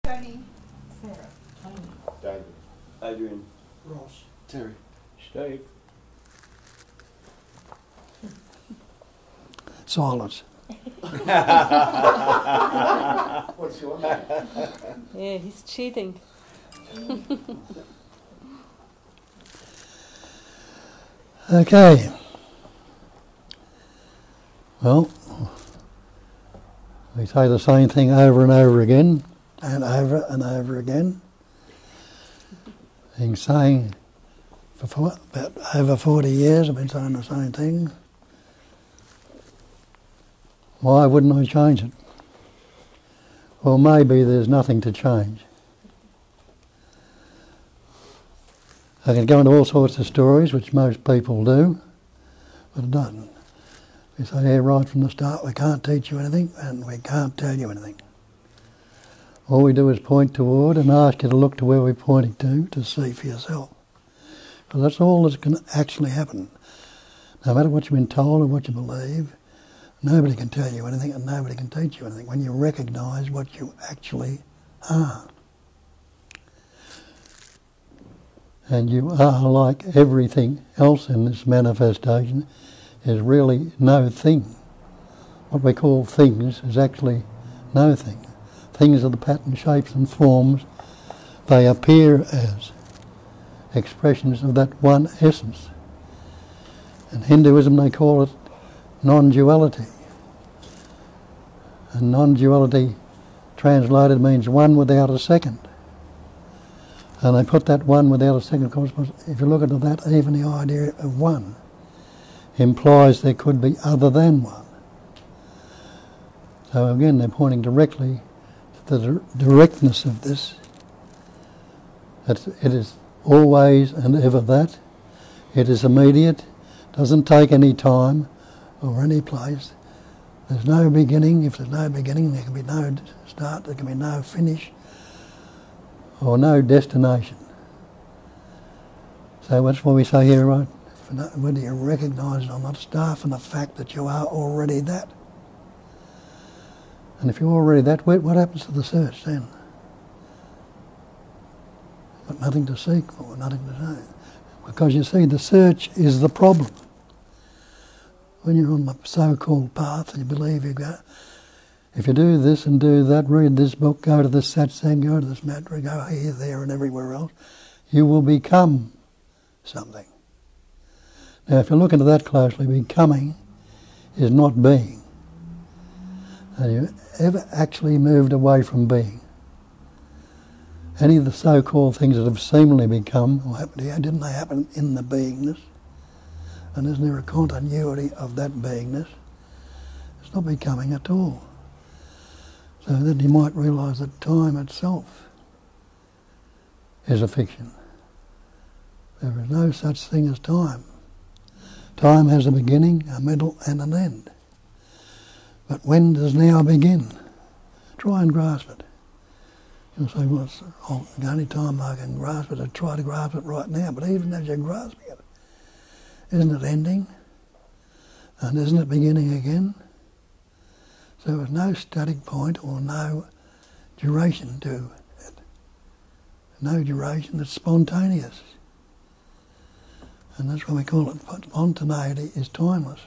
Tony. Sarah. Tony. David. Adrian. Ross. Terry. Steve. Silence. What's your name? Yeah, he's cheating. Okay. Well, we say the same thing over and over again, and over again. Been saying for about over 40 years, I've been saying the same thing. Why wouldn't I change it? Well, maybe there's nothing to change. I can go into all sorts of stories, which most people do, but it doesn't. We say here right from the start, we can't teach you anything and we can't tell you anything. All we do is point toward and ask you to look to where we're pointing to see for yourself. Because that's all that can actually happen. No matter what you've been told or what you believe, nobody can tell you anything and nobody can teach you anything when you recognise what you actually are. And you are like everything else in this manifestation is really no thing. What we call things is actually no thing. Things are the pattern, shapes and forms they appear as expressions of that one essence. In Hinduism they call it non-duality. And non-duality translated means one without a second. And they put that one without a second, of course, if you look into that, even the idea of one implies there could be other than one. So again, they're pointing directly to the directness of this. That it is always and ever that. It is immediate, doesn't take any time or any place. There's no beginning. If there's no beginning, there can be no start, there can be no finish, or no destination. So that's what we say here, right? Whether you recognise it or not, start from the fact that you are already that. And if you're already that, what happens to the search then? But nothing to seek for, nothing to know. Because you see, the search is the problem. When you're on the so-called path and you believe you go, if you do this and do that, read this book, go to this satsang, go to this mantra, go here, there and everywhere else, you will become something. Now if you look into that closely, becoming is not being. Have you ever actually moved away from being? Any of the so-called things that have seemingly become, or happened to you, didn't they happen in the beingness? And isn't there a continuity of that beingness? It's not becoming at all. So then you might realise that time itself is a fiction. There is no such thing as time. Time has a beginning, a middle and an end. But when does now begin? Try and grasp it. You'll say, well, the only time I can grasp it is try to grasp it right now. But even as you're grasping it, isn't it ending? And isn't it beginning again? So there's no static point or no duration to it. No duration, it's spontaneous. And that's what we call it. Spontaneity is timeless.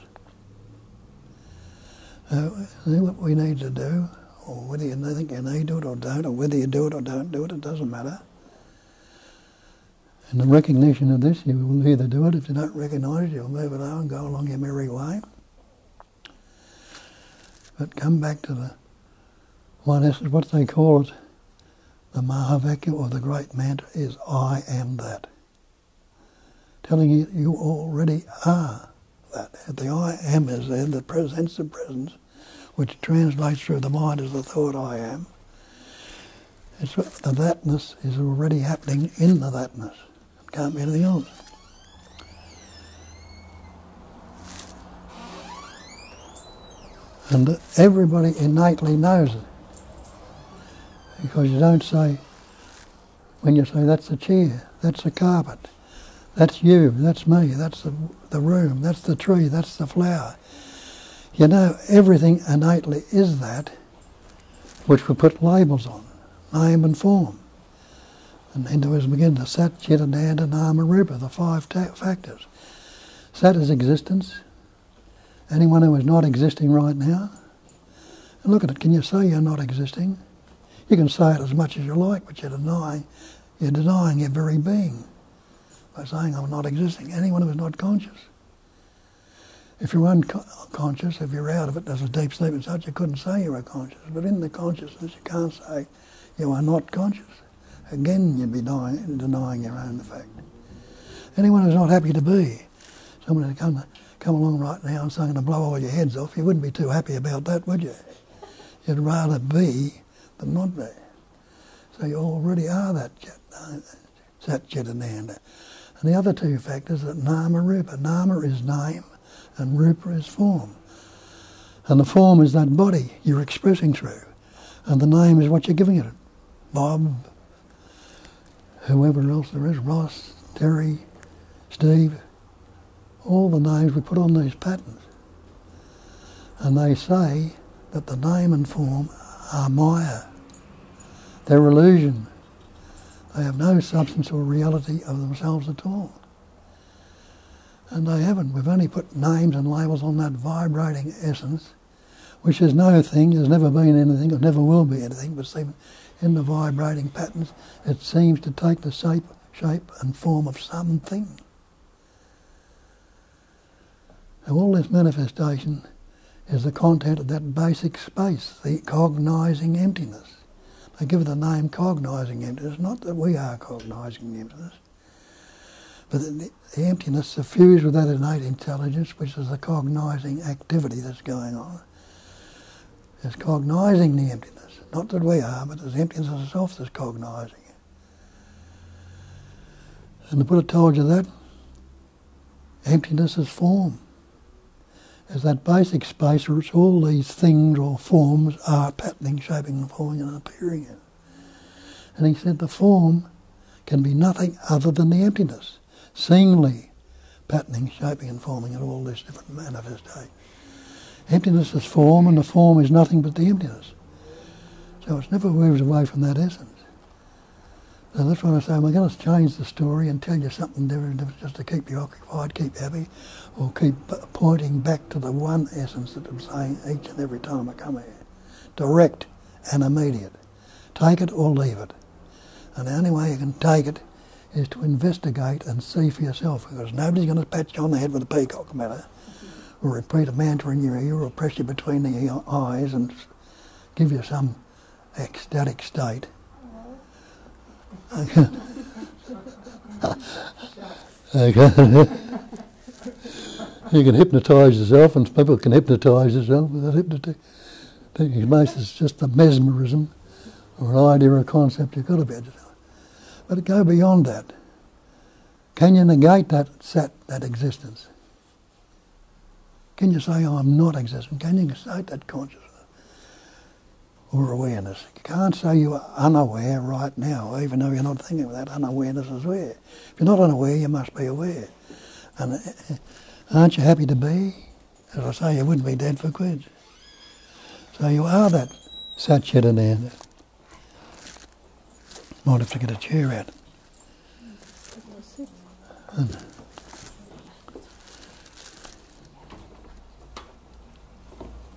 So what we need to do, or whether you think you need to do it or don't, or whether you do it or don't do it, it doesn't matter. In the recognition of this, you will either do it. If you don't recognise it, you'll move it on and go along your merry way. But come back to the one essence, what they call it, the Mahavakya or the great mantra is I am that. Telling you you already are that. The I am is there, the sense of presence, which translates through the mind as the thought I am. It's the thatness is already happening in the thatness. It can't be anything else. And everybody innately knows it. Because you don't say, when you say that's the chair, that's the carpet, that's you, that's me, that's the room, that's the tree, that's the flower. You know everything innately is that, which we put labels on. name and form. And Hinduism again, the Sat, Chit, Ananda, Nama, Rupa, the five factors. Sat is existence. Anyone who is not existing right now, and look at it, can you say you're not existing? You can say it as much as you like, but you're denying your very being by saying I'm not existing. Anyone who is not conscious. If you're unconscious, if you're out of it, there's a deep sleep and such, you couldn't say you were conscious. But in the consciousness, you can't say you are not conscious. Again, you'd be denying your own fact. Anyone who's not happy to be, someone who's come along right now and saying to blow all your heads off, you wouldn't be too happy about that, would you? You'd rather be than not be. So you already are that Sat, Chit, Ananda. And the other two factors are Nama, Rupa. Nama is name, and Rupa is form. And the form is that body you're expressing through. And the name is what you're giving it. Bob, whoever else there is, Ross, Terry, Steve, all the names we put on these patterns. And they say that the name and form are Maya. They're illusion. They have no substance or reality of themselves at all. And they haven't. We've only put names and labels on that vibrating essence, which is no thing, has never been anything, or never will be anything, but in the vibrating patterns, it seems to take the shape and form of something. And all this manifestation is the content of that basic space, the cognising emptiness. They give it the name cognising emptiness, not that we are cognising emptiness, but the emptiness suffused with that innate intelligence, which is the cognising activity that's going on. It's cognising the emptiness, not that we are, but there's emptiness itself that's cognising it. And the Buddha told you that emptiness is form. Is that basic space which all these things or forms are patterning, shaping and forming and appearing in. And he said the form can be nothing other than the emptiness, singly patterning, shaping and forming in all this different manifestation. Emptiness is form, and the form is nothing but the emptiness. So it's never moves away from that essence. So that's what I say, we're going to change the story and tell you something different just to keep you occupied, keep you happy, or keep pointing back to the one essence that I'm saying each and every time I come here. Direct and immediate. Take it or leave it. And the only way you can take it is to investigate and see for yourself, because nobody's going to pat you on the head with a peacock matter, or repeat a mantra in your ear, or press you between the eyes and give you some ecstatic state. Okay. You can hypnotise yourself, and people can hypnotise themselves with that hypnotic. It's just a mesmerism or an idea or a concept you've got about yourself. But go beyond that. Can you negate that existence? Can you say, oh, I'm not existent? Can you negate that consciousness or awareness? You can't say you are unaware right now, even though you're not thinking of that. Unawareness is aware. If you're not unaware, you must be aware. And aren't you happy to be? As I say, you wouldn't be dead for quids. So you are that Sat, Chit, Ananda. Might have to get a chair out.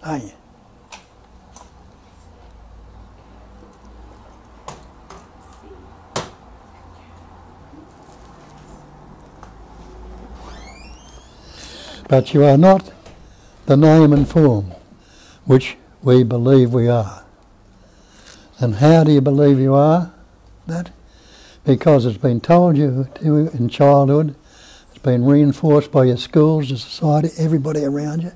Hey. But you are not the name and form which we believe we are. And how do you believe you are that? Because it's been told you to in childhood, it's been reinforced by your schools, your society, everybody around you.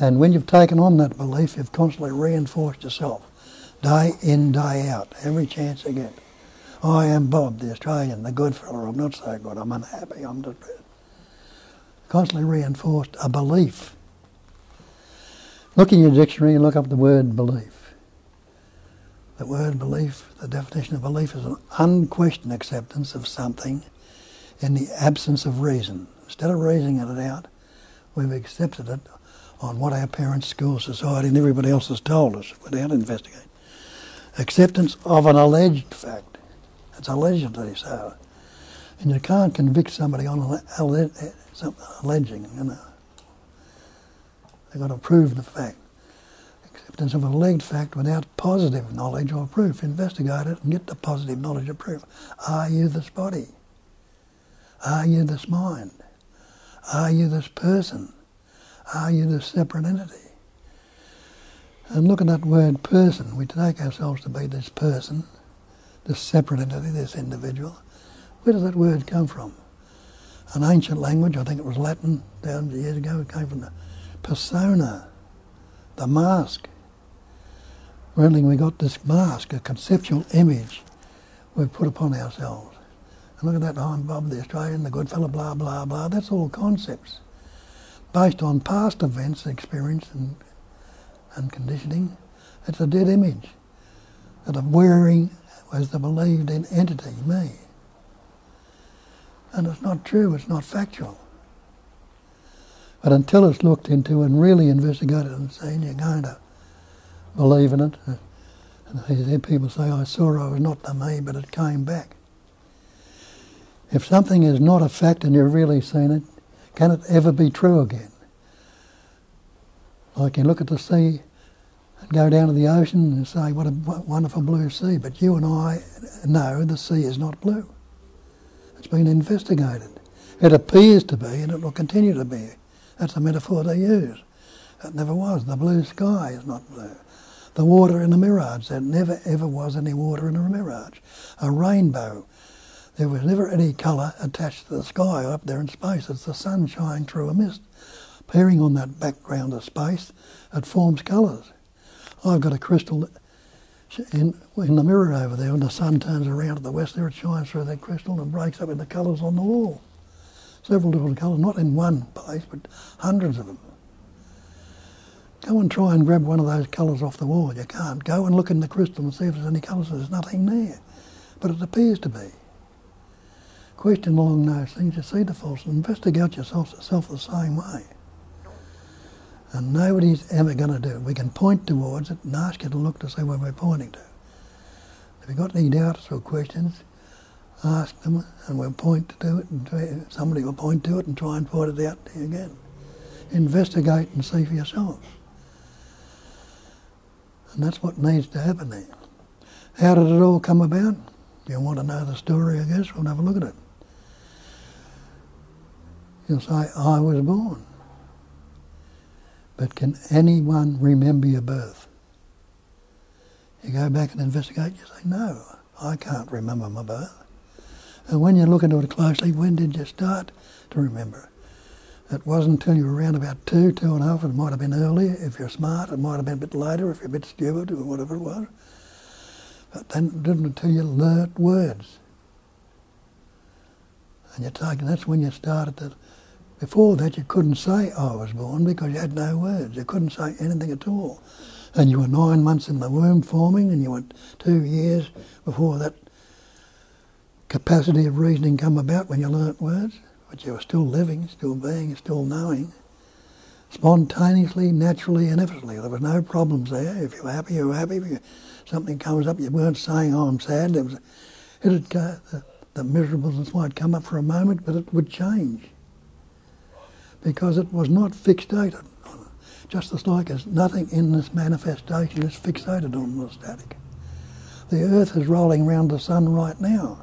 And when you've taken on that belief, you've constantly reinforced yourself, day in, day out, every chance you get. I am Bob, the Australian, the good fella. I'm not so good. I'm unhappy. I'm depressed. Constantly reinforced a belief. Look in your dictionary and look up the word belief. The word belief, the definition of belief is an unquestioned acceptance of something in the absence of reason. Instead of reasoning it out, we've accepted it on what our parents, school, society and everybody else has told us without investigating. Acceptance of an alleged fact. It's allegedly so. And you can't convict somebody on alleging, you know. They've got to prove the fact. Acceptance of an alleged fact without positive knowledge or proof. Investigate it and get the positive knowledge or proof. Are you this body? Are you this mind? Are you this person? Are you this separate entity? And look at that word person. We take ourselves to be this person, this separate entity, this individual. Where does that word come from? An ancient language, I think it was Latin, thousands of years ago. It came from the persona, the mask. Really, we got this mask, a conceptual image we've put upon ourselves. And look at that, I'm Bob the Australian, the good fellow, blah, blah, blah. That's all concepts based on past events, experience and conditioning. It's a dead image that I'm wearing as the believed in entity, me. And it's not true, it's not factual. But until it's looked into and really investigated and seen, you're going to believe in it. And I hear people say, I saw I was not the me, but it came back. If something is not a fact and you've really seen it, can it ever be true again? Like you look at the sea and go down to the ocean and say, what a wonderful blue sea, but you and I know the sea is not blue. It's been investigated. It appears to be, and it will continue to be. That's a metaphor they use. It never was. The blue sky is not blue. The water in a mirage, there never ever was any water in a mirage. A rainbow, there was never any colour attached to the sky up there in space. It's the sun shining through a mist. Appearing on that background of space, it forms colours. I've got a crystal in the mirror over there. When the sun turns around to the west there, it shines through that crystal and breaks up into colours on the wall. Several different colours, not in one place, but hundreds of them. Go and try and grab one of those colours off the wall. You can't. Go and look in the crystal and see if there's any colours. There's nothing there. But it appears to be. Question along those things. You see the false. Investigate yourself the same way. And nobody's ever going to do it. We can point towards it and ask you to look to see where we're pointing to. If you've got any doubts or questions, ask them and we'll point to it, and somebody will point to it and try and point it out to you again. Investigate and see for yourself. And that's what needs to happen there. How did it all come about? If you want to know the story, I guess, we'll have a look at it. You'll say, I was born. But can anyone remember your birth? You go back and investigate, you say, no, I can't remember my birth. And when you look into it closely, when did you start to remember? It wasn't until you were around about 2.5, it might have been earlier. If you're smart, it might have been a bit later if you're a bit stupid or whatever it was. But then it didn't until you learnt words. And that's when you started to... Before that, you couldn't say I was born because you had no words. You couldn't say anything at all. And you were 9 months in the womb forming, and you went 2 years before that capacity of reasoning come about when you learnt words. But you were still living, still being, still knowing. Spontaneously, naturally, and effortlessly. There was no problems there. If you were happy, you were happy. If something comes up, you weren't saying, oh, I'm sad. The miserableness might come up for a moment, but it would change. Because it was not fixated. Just as like as nothing in this manifestation is fixated on the static. The earth is rolling around the sun right now.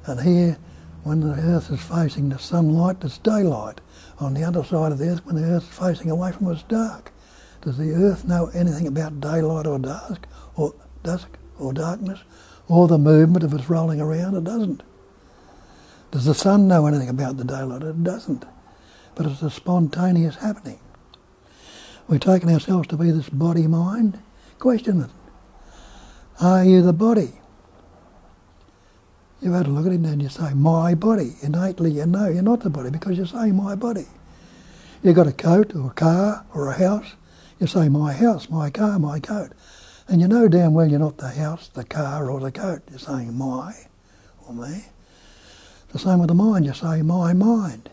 And here, when the earth is facing the sunlight, it's daylight. On the other side of the earth, when the earth is facing away from it, it's dark. Does the earth know anything about daylight or dusk or darkness, or the movement of its rolling around? It doesn't. Does the sun know anything about the daylight? It doesn't. But it's a spontaneous happening. We've taken ourselves to be this body-mind. Question it. Are you the body? You've had a look at it and you say, my body. Innately you know you're not the body because you say my body. You've got a coat or a car or a house. You say my house, my car, my coat. And you know damn well you're not the house, the car or the coat. You're saying my or me. The same with the mind. You say my mind.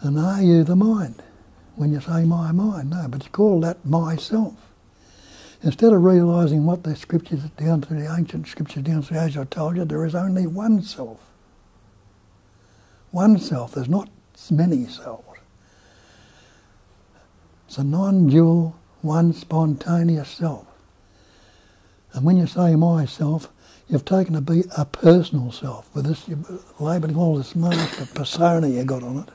And are you the mind? When you say my mind, no, but you call that myself. Instead of realising what the scriptures down through the ancient scriptures down through the age I told you, there is only one self. One self. There's not many selves. It's a non-dual, one spontaneous self. And when you say myself, you've taken a personal self with this, you're labelling all this master persona you got on it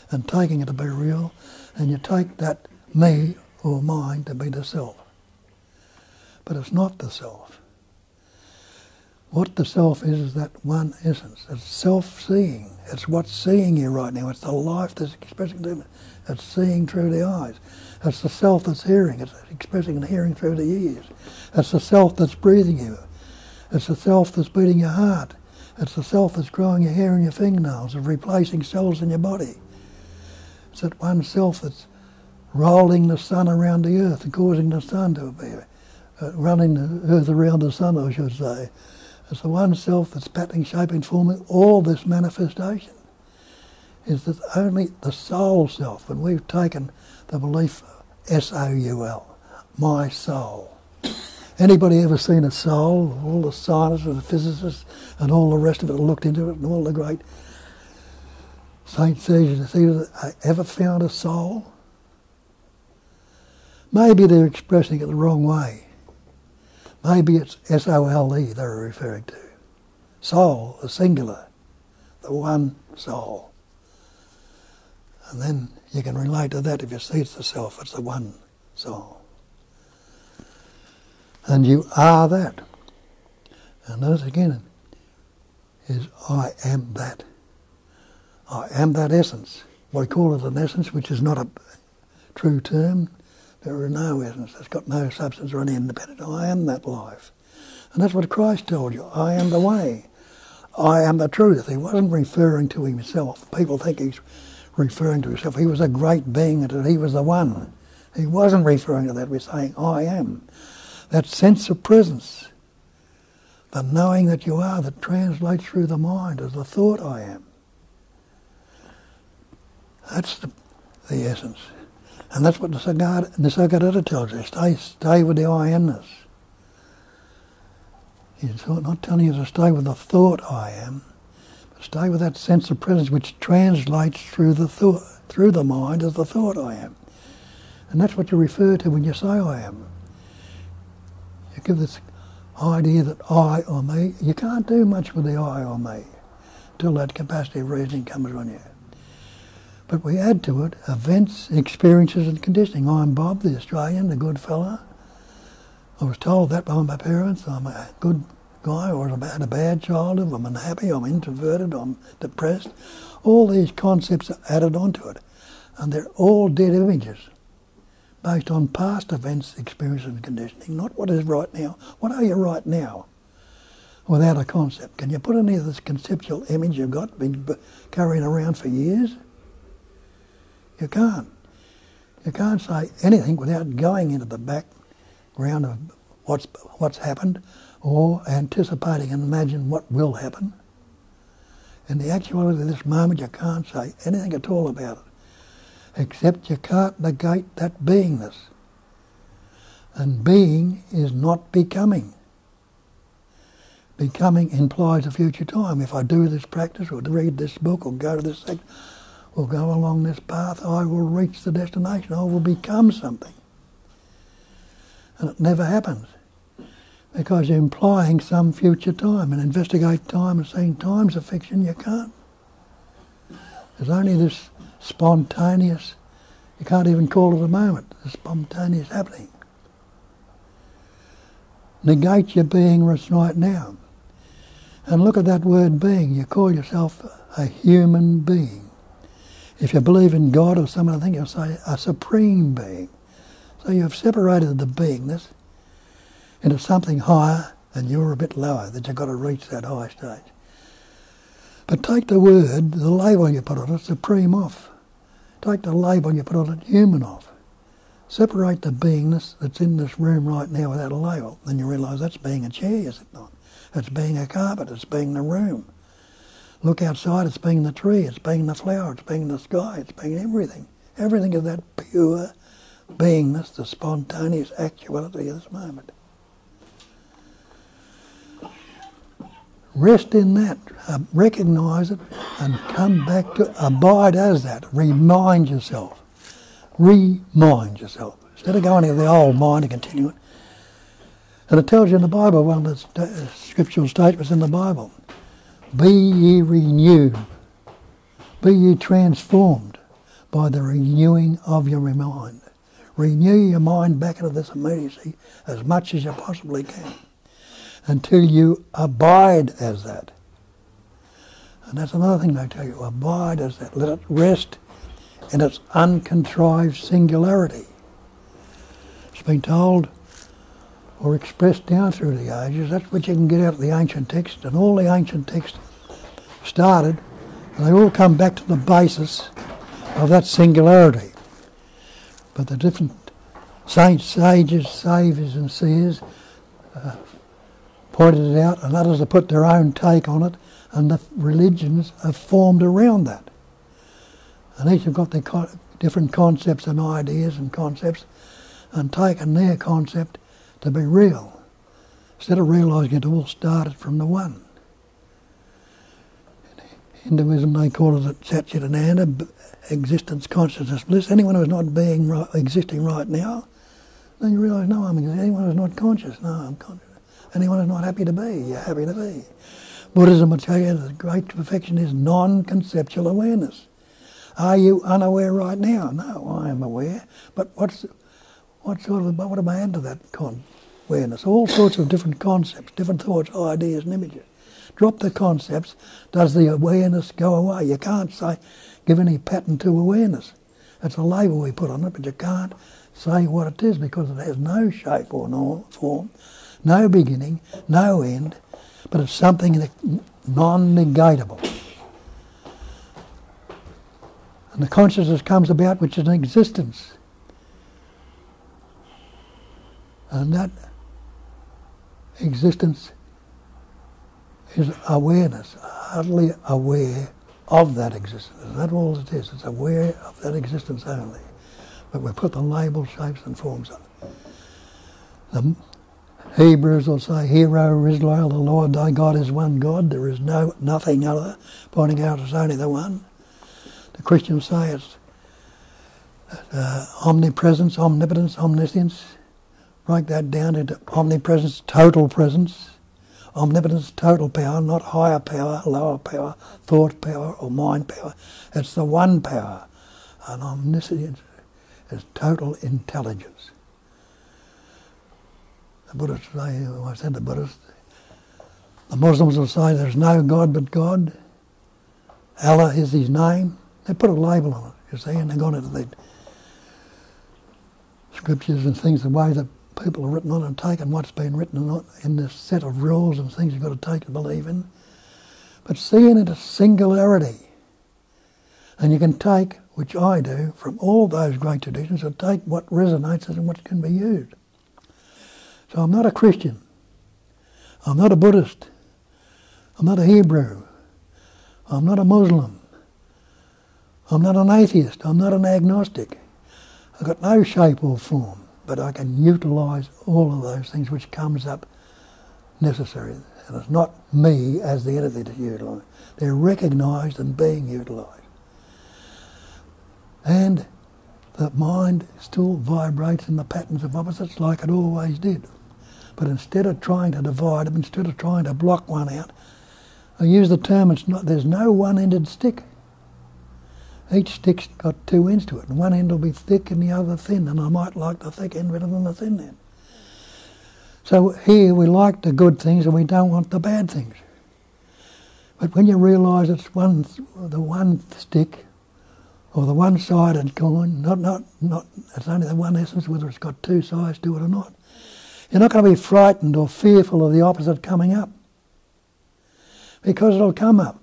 and taking it to be real, and you take that me or mine to be the self. But it's not the self. What the self is that one essence. It's self-seeing. It's what's seeing you right now. It's the life that's expressing to it. It's seeing through the eyes. It's the self that's hearing. It's expressing and hearing through the ears. It's the self that's breathing you. It's the self that's beating your heart. It's the self that's growing your hair and your fingernails and replacing cells in your body. It's that one self that's rolling the sun around the earth and causing the sun to be running the earth around the sun, I should say. It's the one self that's patterning, shaping, forming all this manifestation. Is that only the soul self, and we've taken the belief S-O-U-L, my soul. Anybody ever seen a soul? All the scientists and the physicists and all the rest of it looked into it, and all the great saints ever found a soul? Maybe they're expressing it the wrong way. Maybe it's S-O-L-E they're referring to. Soul, the singular, the one soul. And then you can relate to that if you see it's the self, it's the one soul. And you are that. And notice again, is I am that. I am that essence. We call it an essence, which is not a true term. There is no essence. It's got no substance or any independent. I am that life. And that's what Christ told you. I am the way. I am the truth. He wasn't referring to himself. People think he's referring to himself. He was a great being and he was the one. He wasn't referring to that. We're saying, I am. That sense of presence, the knowing that you are, that translates through the mind as the thought I am. That's the essence. And that's what the Nisargadatta tells you. Stay with the I amness. He's not telling you to stay with the thought I am, but stay with that sense of presence which translates through the thought, through the mind as the thought I am. And that's what you refer to when you say I am. You give this idea that I or me, you can't do much with the I or me until that capacity of reasoning comes on you. But we add to it events, experiences and conditioning. I'm Bob, the Australian, the good fella. I was told that by my parents. I'm a good guy, or I had a bad childhood. I'm unhappy, I'm introverted, I'm depressed. All these concepts are added onto it. And they're all dead images based on past events, experiences and conditioning, not what is right now. What are you right now without a concept? Can you put any of this conceptual image you've got, been carrying around for years? You can't. You can't say anything without going into the background of what's happened or anticipating and imagine what will happen. In the actuality of this moment, you can't say anything at all about it, except you can't negate that beingness. And being is not becoming. Becoming implies a future time. If I do this practice or read this book or go to this section, or go along this path, I will reach the destination. I will become something. And it never happens. Because you're implying some future time. And investigate time and seeing time's a fiction, you can't. There's only this spontaneous, you can't even call it a moment, the spontaneous happening. Negate your being right now. And look at that word being. You call yourself a human being. If you believe in God or some other thing, you'll say a supreme being. So you've separated the beingness into something higher and you're a bit lower, that you've got to reach that high stage. But take the word, the label you put on it, supreme off. Take the label you put on it, human off. Separate the beingness that's in this room right now without a label. Then you realise that's being a chair, is it not? It's being a carpet, it's being the room. Look outside, it's being the tree, it's being the flower, it's being the sky, it's being everything. Everything is that pure, beingness, the spontaneous actuality of this moment. Rest in that, recognise it, and come back to abide as that. Remind yourself. Remind yourself. Instead of going to the old mind and continuing. And it tells you in the Bible, one of the scriptural statements in the Bible, be ye renewed, be ye transformed by the renewing of your mind. Renew your mind back into this immediacy as much as you possibly can, until you abide as that. And that's another thing they tell you, abide as that. Let it rest in its uncontrived singularity. It's been told or expressed down through the ages. That's what you can get out of the ancient texts, and all the ancient texts started, and they all come back to the basis of that singularity. But the different saints, sages, saviors and seers pointed it out, and others have put their own take on it, and the religions have formed around that. And each have got their different concepts and ideas and concepts, and taken their concept to be real, instead of realising it all started from the one. In Hinduism they call it Satchitananda, existence, consciousness, bliss. Anyone who's not existing right now, then you realise, no, I'm existing. Anyone who's not conscious, no, I'm conscious. Anyone who's not happy to be, you're happy to be. Buddhism will tell you the great perfection is non-conceptual awareness. Are you unaware right now? No, I am aware. But what am I add to that awareness? All sorts of different concepts, different thoughts, ideas and images. Drop the concepts, does the awareness go away? You can't say, give any pattern to awareness. That's a label we put on it, but you can't say what it is because it has no shape or no form, no beginning, no end, but it's something non-negatable. And the consciousness comes about, which is an existence. And that existence is awareness, utterly aware of that existence. That's all it is. It's aware of that existence only. But we put the labels, shapes and forms on it. The Hebrews will say, Hear, O Israel, the Lord thy God is one God. There is nothing other, pointing out it's only the one. The Christians say it's omnipresence, omnipotence, omniscience. Break that down into omnipresence, total presence. Omnipotence, total power, not higher power, lower power, thought power or mind power. It's the one power. And omniscience is total intelligence. The Buddhists say, I said the Buddhists, the Muslims will say there's no God but God. Allah is his name. They put a label on it, you see, and they've gone into the scriptures and things, the way that people have written on and taken what's been written on in this set of rules and things you've got to take and believe in. But seeing it as singularity. And you can take, which I do, from all those great traditions, and take what resonates and what can be used. So I'm not a Christian. I'm not a Buddhist. I'm not a Hebrew. I'm not a Muslim. I'm not an atheist. I'm not an agnostic. I've got no shape or form. But I can utilise all of those things which comes up necessary. And it's not me as the entity to utilise. They're recognised and being utilised. And the mind still vibrates in the patterns of opposites like it always did. But instead of trying to divide them, instead of trying to block one out, I use the term, there's no one-ended stick. Each stick's got two ends to it, and one end will be thick and the other thin, and I might like the thick end better than the thin end. So here we like the good things and we don't want the bad things. But when you realise it's the one stick, or the one-sided coin, it's only the one essence, whether it's got two sides to it or not, you're not going to be frightened or fearful of the opposite coming up, because it'll come up.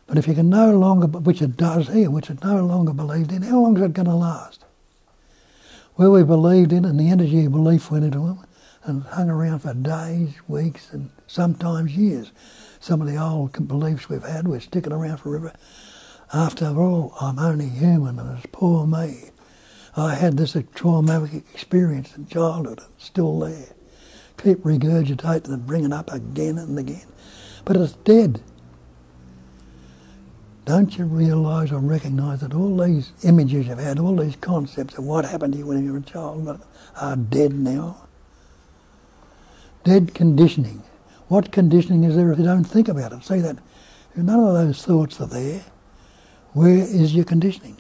But if you can no longer, which it does here, which it no longer believed in, how long is it going to last? Where we believed in, and the energy of belief went into them, and hung around for days, weeks, and sometimes years. Some of the old beliefs we've had, we're sticking around forever. After all, I'm only human, and it's poor me. I had this traumatic experience in childhood, it's still there. Keep regurgitating and bringing it up again and again. But it's dead. Don't you realise or recognise that all these images you've had, all these concepts of what happened to you when you were a child are dead now? Dead conditioning. What conditioning is there if you don't think about it? See that if none of those thoughts are there, where is your conditioning?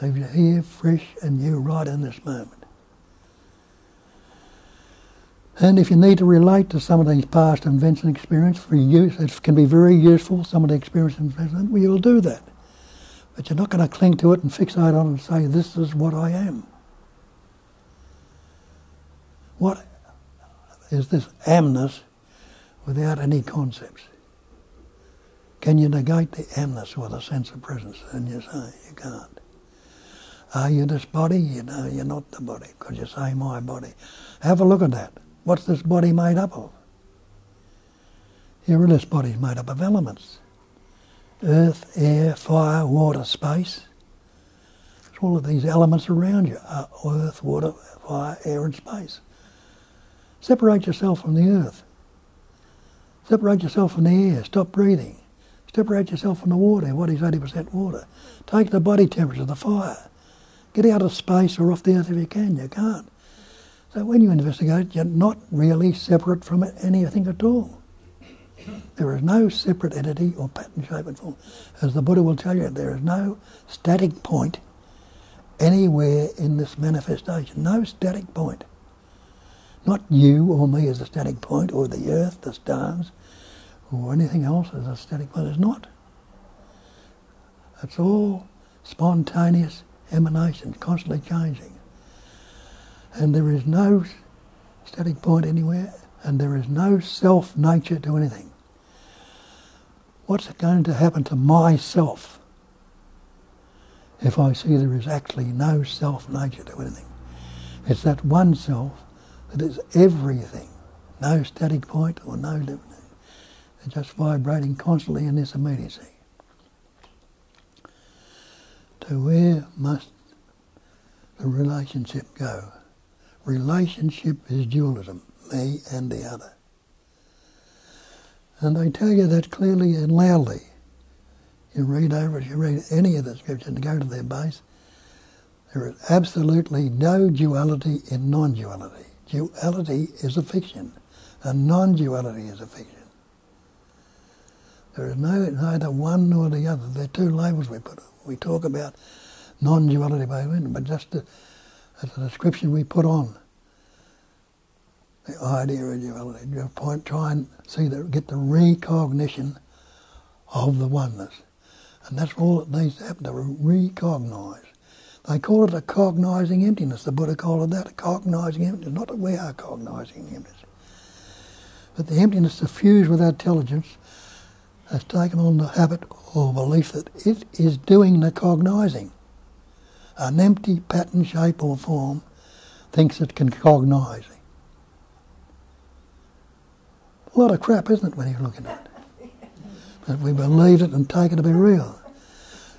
Leave you here, fresh and new, right in this moment. And if you need to relate to some of these past events and experience for use, it can be very useful, some of the experience and events, well, you'll do that. But you're not going to cling to it and fixate on it and say, this is what I am. What is this amness without any concepts? Can you negate the amness or the sense of presence? And you say, you can't. Are you this body? You know you're not the body, because you say my body. Have a look at that. What's this body made up of? Here this body's made up of elements. Earth, air, fire, water, space. It's all of these elements around you. Earth, water, fire, air and space. Separate yourself from the earth. Separate yourself from the air. Stop breathing. Separate yourself from the water. What is 80% water? Take the body temperature of the fire. Get out of space or off the earth if you can. You can't. So when you investigate, you're not really separate from anything at all. There is no separate entity or pattern, shape and form. As the Buddha will tell you, there is no static point anywhere in this manifestation. No static point. Not you or me as a static point, or the earth, the stars, or anything else as a static point. It's not. It's all spontaneous emanation, constantly changing. And there is no static point anywhere, and there is no self-nature to anything. What's going to happen to myself if I see there is actually no self-nature to anything? It's that one self that is everything. No static point or no different. It's just vibrating constantly in this immediacy. To where must the relationship go? Relationship is dualism, me and the other. And they tell you that clearly and loudly. You read over it, you read any of the scriptures and go to their base. There is absolutely no duality in non-duality. Duality is a fiction, and non-duality is a fiction. There is neither one nor the other. They're two labels we put on. We talk about non-duality, but just as a description we put on the idea of duality. Try and get the recognition of the oneness. And that's all that needs to happen, to recognise. They call it a cognising emptiness. The Buddha called it that, a cognising emptiness. Not that we are cognising emptiness. But the emptiness suffused with intelligence has taken on the habit or belief that it is doing the cognising. An empty pattern, shape or form thinks it can cognise. A lot of crap, isn't it, when you're looking at it? That we believe it and take it to be real.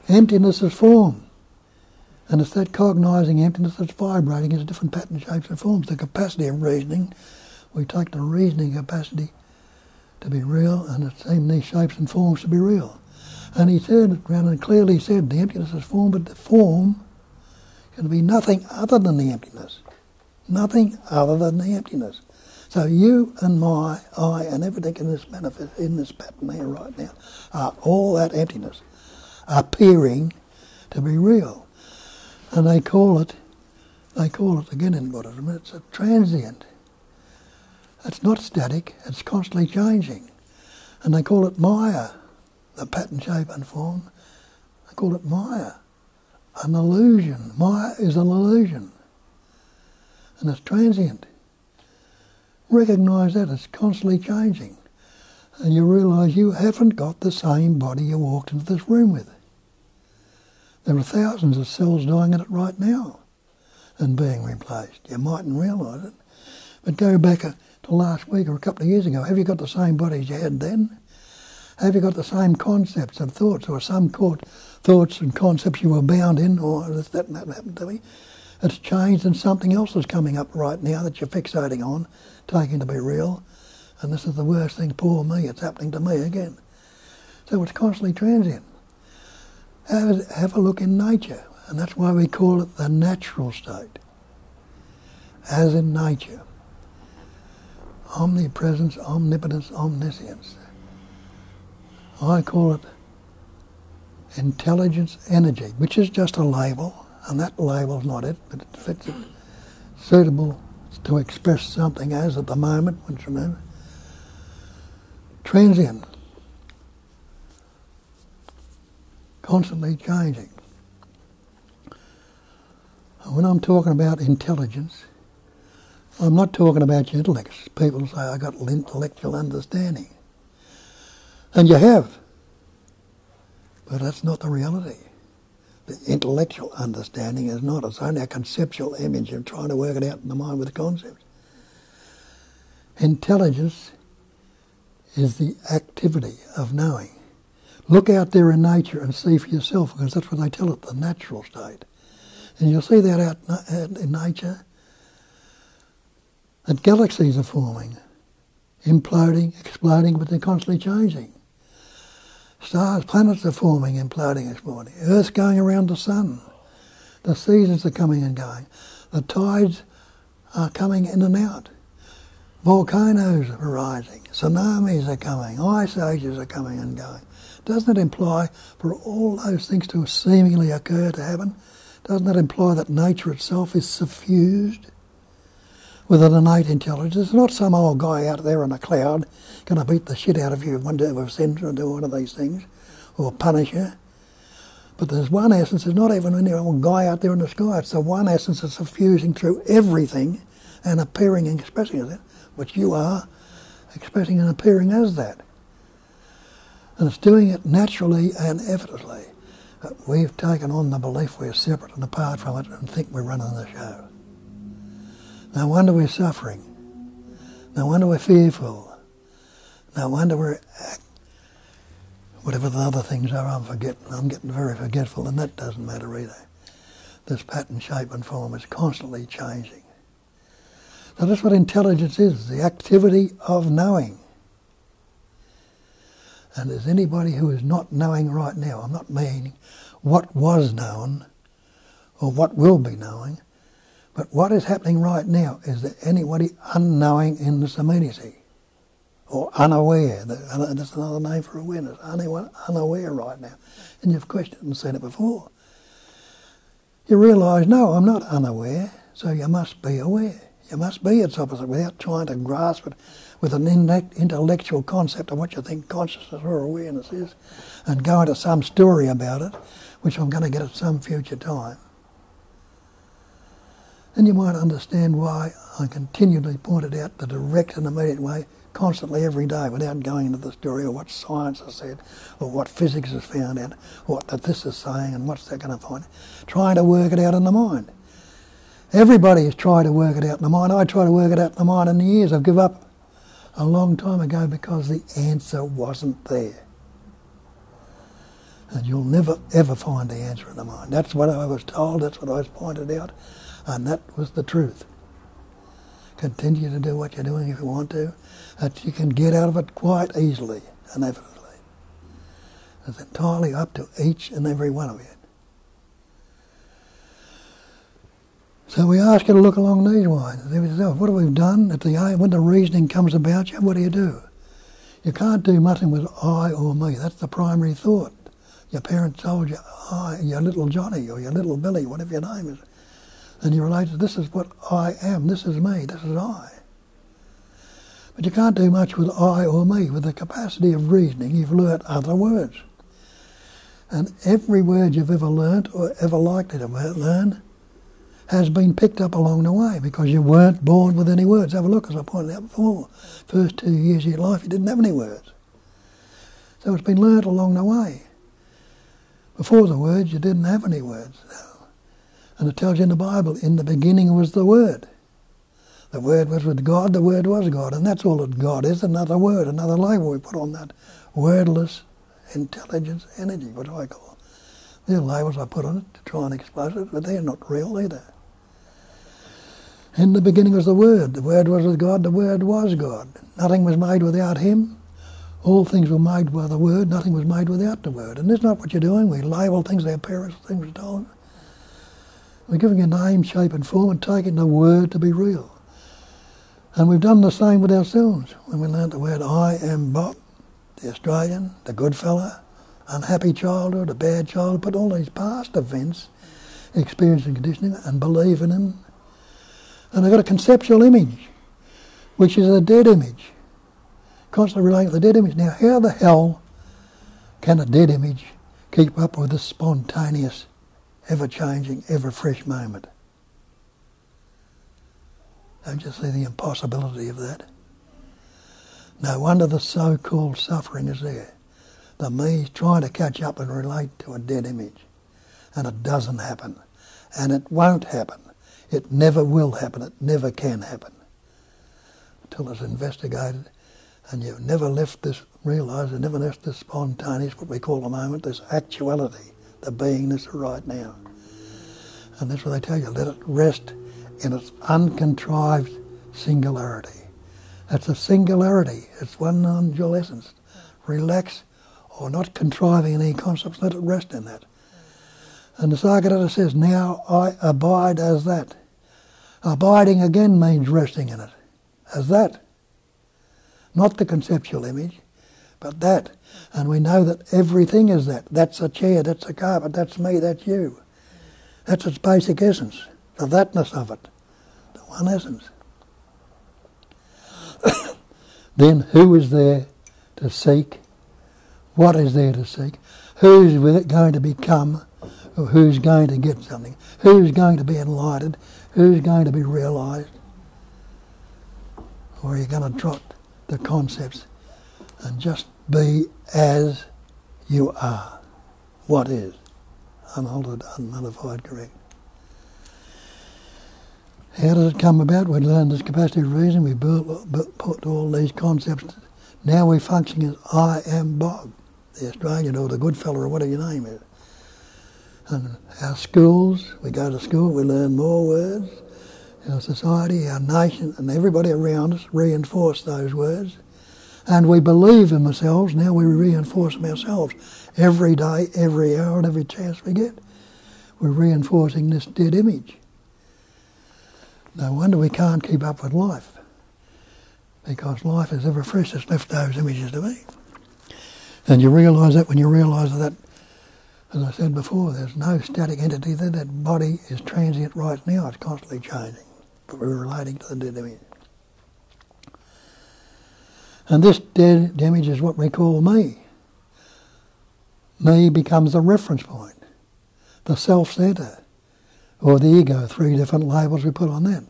Emptiness is form. And it's that cognising emptiness that's vibrating into different patterns, shapes and forms. The capacity of reasoning, we take the reasoning capacity to be real, and it's seen these shapes and forms to be real. And he turned it around and clearly said the emptiness is form, but the form can be nothing other than the emptiness. Nothing other than the emptiness. So you and I and everything in this manifest, in this pattern here right now, are all that emptiness appearing to be real. And they call it again in Buddhism, it's a transient. It's not static, it's constantly changing. And they call it Maya, the pattern, shape and form. They call it Maya, an illusion. Maya is an illusion. And it's transient. Recognise that, it's constantly changing. And you realise you haven't got the same body you walked into this room with. There are thousands of cells dying in it right now and being replaced. You mightn't realise it. But go back to last week or a couple of years ago. Have you got the same body as you had then? Have you got the same concepts and thoughts, or some thoughts and concepts you were bound in, or this, that, and that happened to me? It's changed and something else is coming up right now that you're fixating on, taking to be real. And this is the worst thing, poor me, it's happening to me again. So it's constantly transient. Have a look in nature, and that's why we call it the natural state. As in nature. Omnipresence, omnipotence, omniscience. I call it intelligence energy, which is just a label, and that label's not it, but it fits it suitable to express something as at the moment, once remember. Transient. Constantly changing. And when I'm talking about intelligence, I'm not talking about your intellect. People say, I got intellectual understanding. And you have. But that's not the reality. The intellectual understanding is not. It's only a conceptual image of trying to work it out in the mind with concepts. Intelligence is the activity of knowing. Look out there in nature and see for yourself, because that's what they tell it, the natural state. And you'll see that out in nature, that galaxies are forming, imploding, exploding, but they're constantly changing. Stars, planets are forming, imploding, exploding. Earth's going around the sun. The seasons are coming and going. The tides are coming in and out. Volcanoes are rising. Tsunamis are coming. Ice ages are coming and going. Doesn't it imply for all those things to seemingly occur to happen, doesn't it imply that nature itself is suffused with an innate intelligence? It's not some old guy out there in a cloud going to beat the shit out of you one day with sin or do one of these things, or punish you. But there's one essence. There's not even any old guy out there in the sky. It's the one essence that's suffusing through everything and appearing and expressing as it, which you are expressing and appearing as that. And it's doing it naturally and effortlessly. But we've taken on the belief we're separate and apart from it and think we're running the show. No wonder we're suffering. No wonder we're fearful. No wonder we're whatever the other things are, I'm forgetting. I'm getting very forgetful, and that doesn't matter either. This pattern, shape and form is constantly changing. So that's what intelligence is, the activity of knowing. And there's anybody who is not knowing right now, I'm not meaning what was known or what will be knowing, but what is happening right now. Is there anybody unknowing in this immediacy? Or unaware? That's another name for awareness. Anyone unaware right now? And you've questioned and seen it before. You realise, no, I'm not unaware, so you must be aware. You must be its opposite without trying to grasp it with an intellectual concept of what you think consciousness or awareness is, and go into some story about it, which I'm going to get at some future time. And you might understand why I continually pointed out the direct and immediate way, constantly every day, without going into the story or what science has said, or what physics has found out, or what that this is saying, and what's that going to find. Trying to work it out in the mind. Everybody has tried to work it out in the mind. I tried to work it out in the mind in the years. I've given up a long time ago because the answer wasn't there. And you'll never ever find the answer in the mind. That's what I was told, that's what I was pointed out, and that was the truth. Continue to do what you're doing if you want to, that you can get out of it quite easily and effortlessly. It's entirely up to each and every one of you. So we ask you to look along these lines. What have we done? When the reasoning comes about you, what do? You can't do nothing with I or me. That's the primary thought. Your parents told you, I, your little Johnny or your little Billy, whatever your name is. And you relate to, this is what I am, this is me, this is I. But you can't do much with I or me. With the capacity of reasoning, you've learnt other words. And every word you've ever learnt or ever likely to learn has been picked up along the way, because you weren't born with any words. Have a look, as I pointed out before. First 2 years of your life, you didn't have any words. So it's been learnt along the way. Before the words, you didn't have any words. No. And it tells you in the Bible, in the beginning was the Word. The Word was with God, the Word was God, and that's all that God is, another word, another label we put on that wordless intelligence energy, what do I call it? They're labels I put on it to try and expose it, but they're not real either. In the beginning was the Word was with God, the Word was God. Nothing was made without Him. All things were made by the Word, nothing was made without the Word. And that's not what you're doing. We label things, our parents, things we're told. We're giving a name, shape and form and taking the Word to be real. And we've done the same with ourselves. When we learnt the word I am Bob, the Australian, the good fella, unhappy childhood, a bad childhood, put all these past events, experience and conditioning, and believe in them. And they've got a conceptual image, which is a dead image, constantly relating to the dead image. Now, how the hell can a dead image keep up with this spontaneous, ever-changing, ever-fresh moment? Don't you see the impossibility of that? No wonder the so-called suffering is there. The me's trying to catch up and relate to a dead image. And it doesn't happen. And it won't happen. It never will happen. It never can happen. Until it's investigated and you've never left this, realised you've never left this spontaneous, what we call the moment, this actuality, the beingness of right now. And that's what they tell you, let it rest in its uncontrived singularity. That's a singularity. It's one non-dual essence. Relax, or not contriving any concepts, let it rest in that. And the Psychedelic says, now I abide as that. Abiding again means resting in it, as that. Not the conceptual image, but that. And we know that everything is that. That's a chair, that's a carpet, that's me, that's you. That's its basic essence, the thatness of it, the one essence. Then who is there to seek? What is there to seek? Who's with it going to become? Or who's going to get something? Who's going to be enlightened? Who's going to be realised? Or are you going to drop the concepts and just be as you are? What is? Unaltered, unmodified, correct. How does it come about? We learn this capacity of reason, we put all these concepts. Now we function as I am Bob, the Australian or the good fella or whatever your name is. And our schools, we go to school, we learn more words. Our society, our nation and everybody around us reinforce those words. And we believe in ourselves, now we reinforce them ourselves. Every day, every hour and every chance we get, we're reinforcing this dead image. No wonder we can't keep up with life, because life is ever fresh. It's left those images to be. And you realise that when you realise that, as I said before, there's no static entity there. That body is transient right now. It's constantly changing. But we're relating to the dead image. And this dead image is what we call me. Me becomes the reference point, the self-centre, or the ego, 3 different labels we put on that.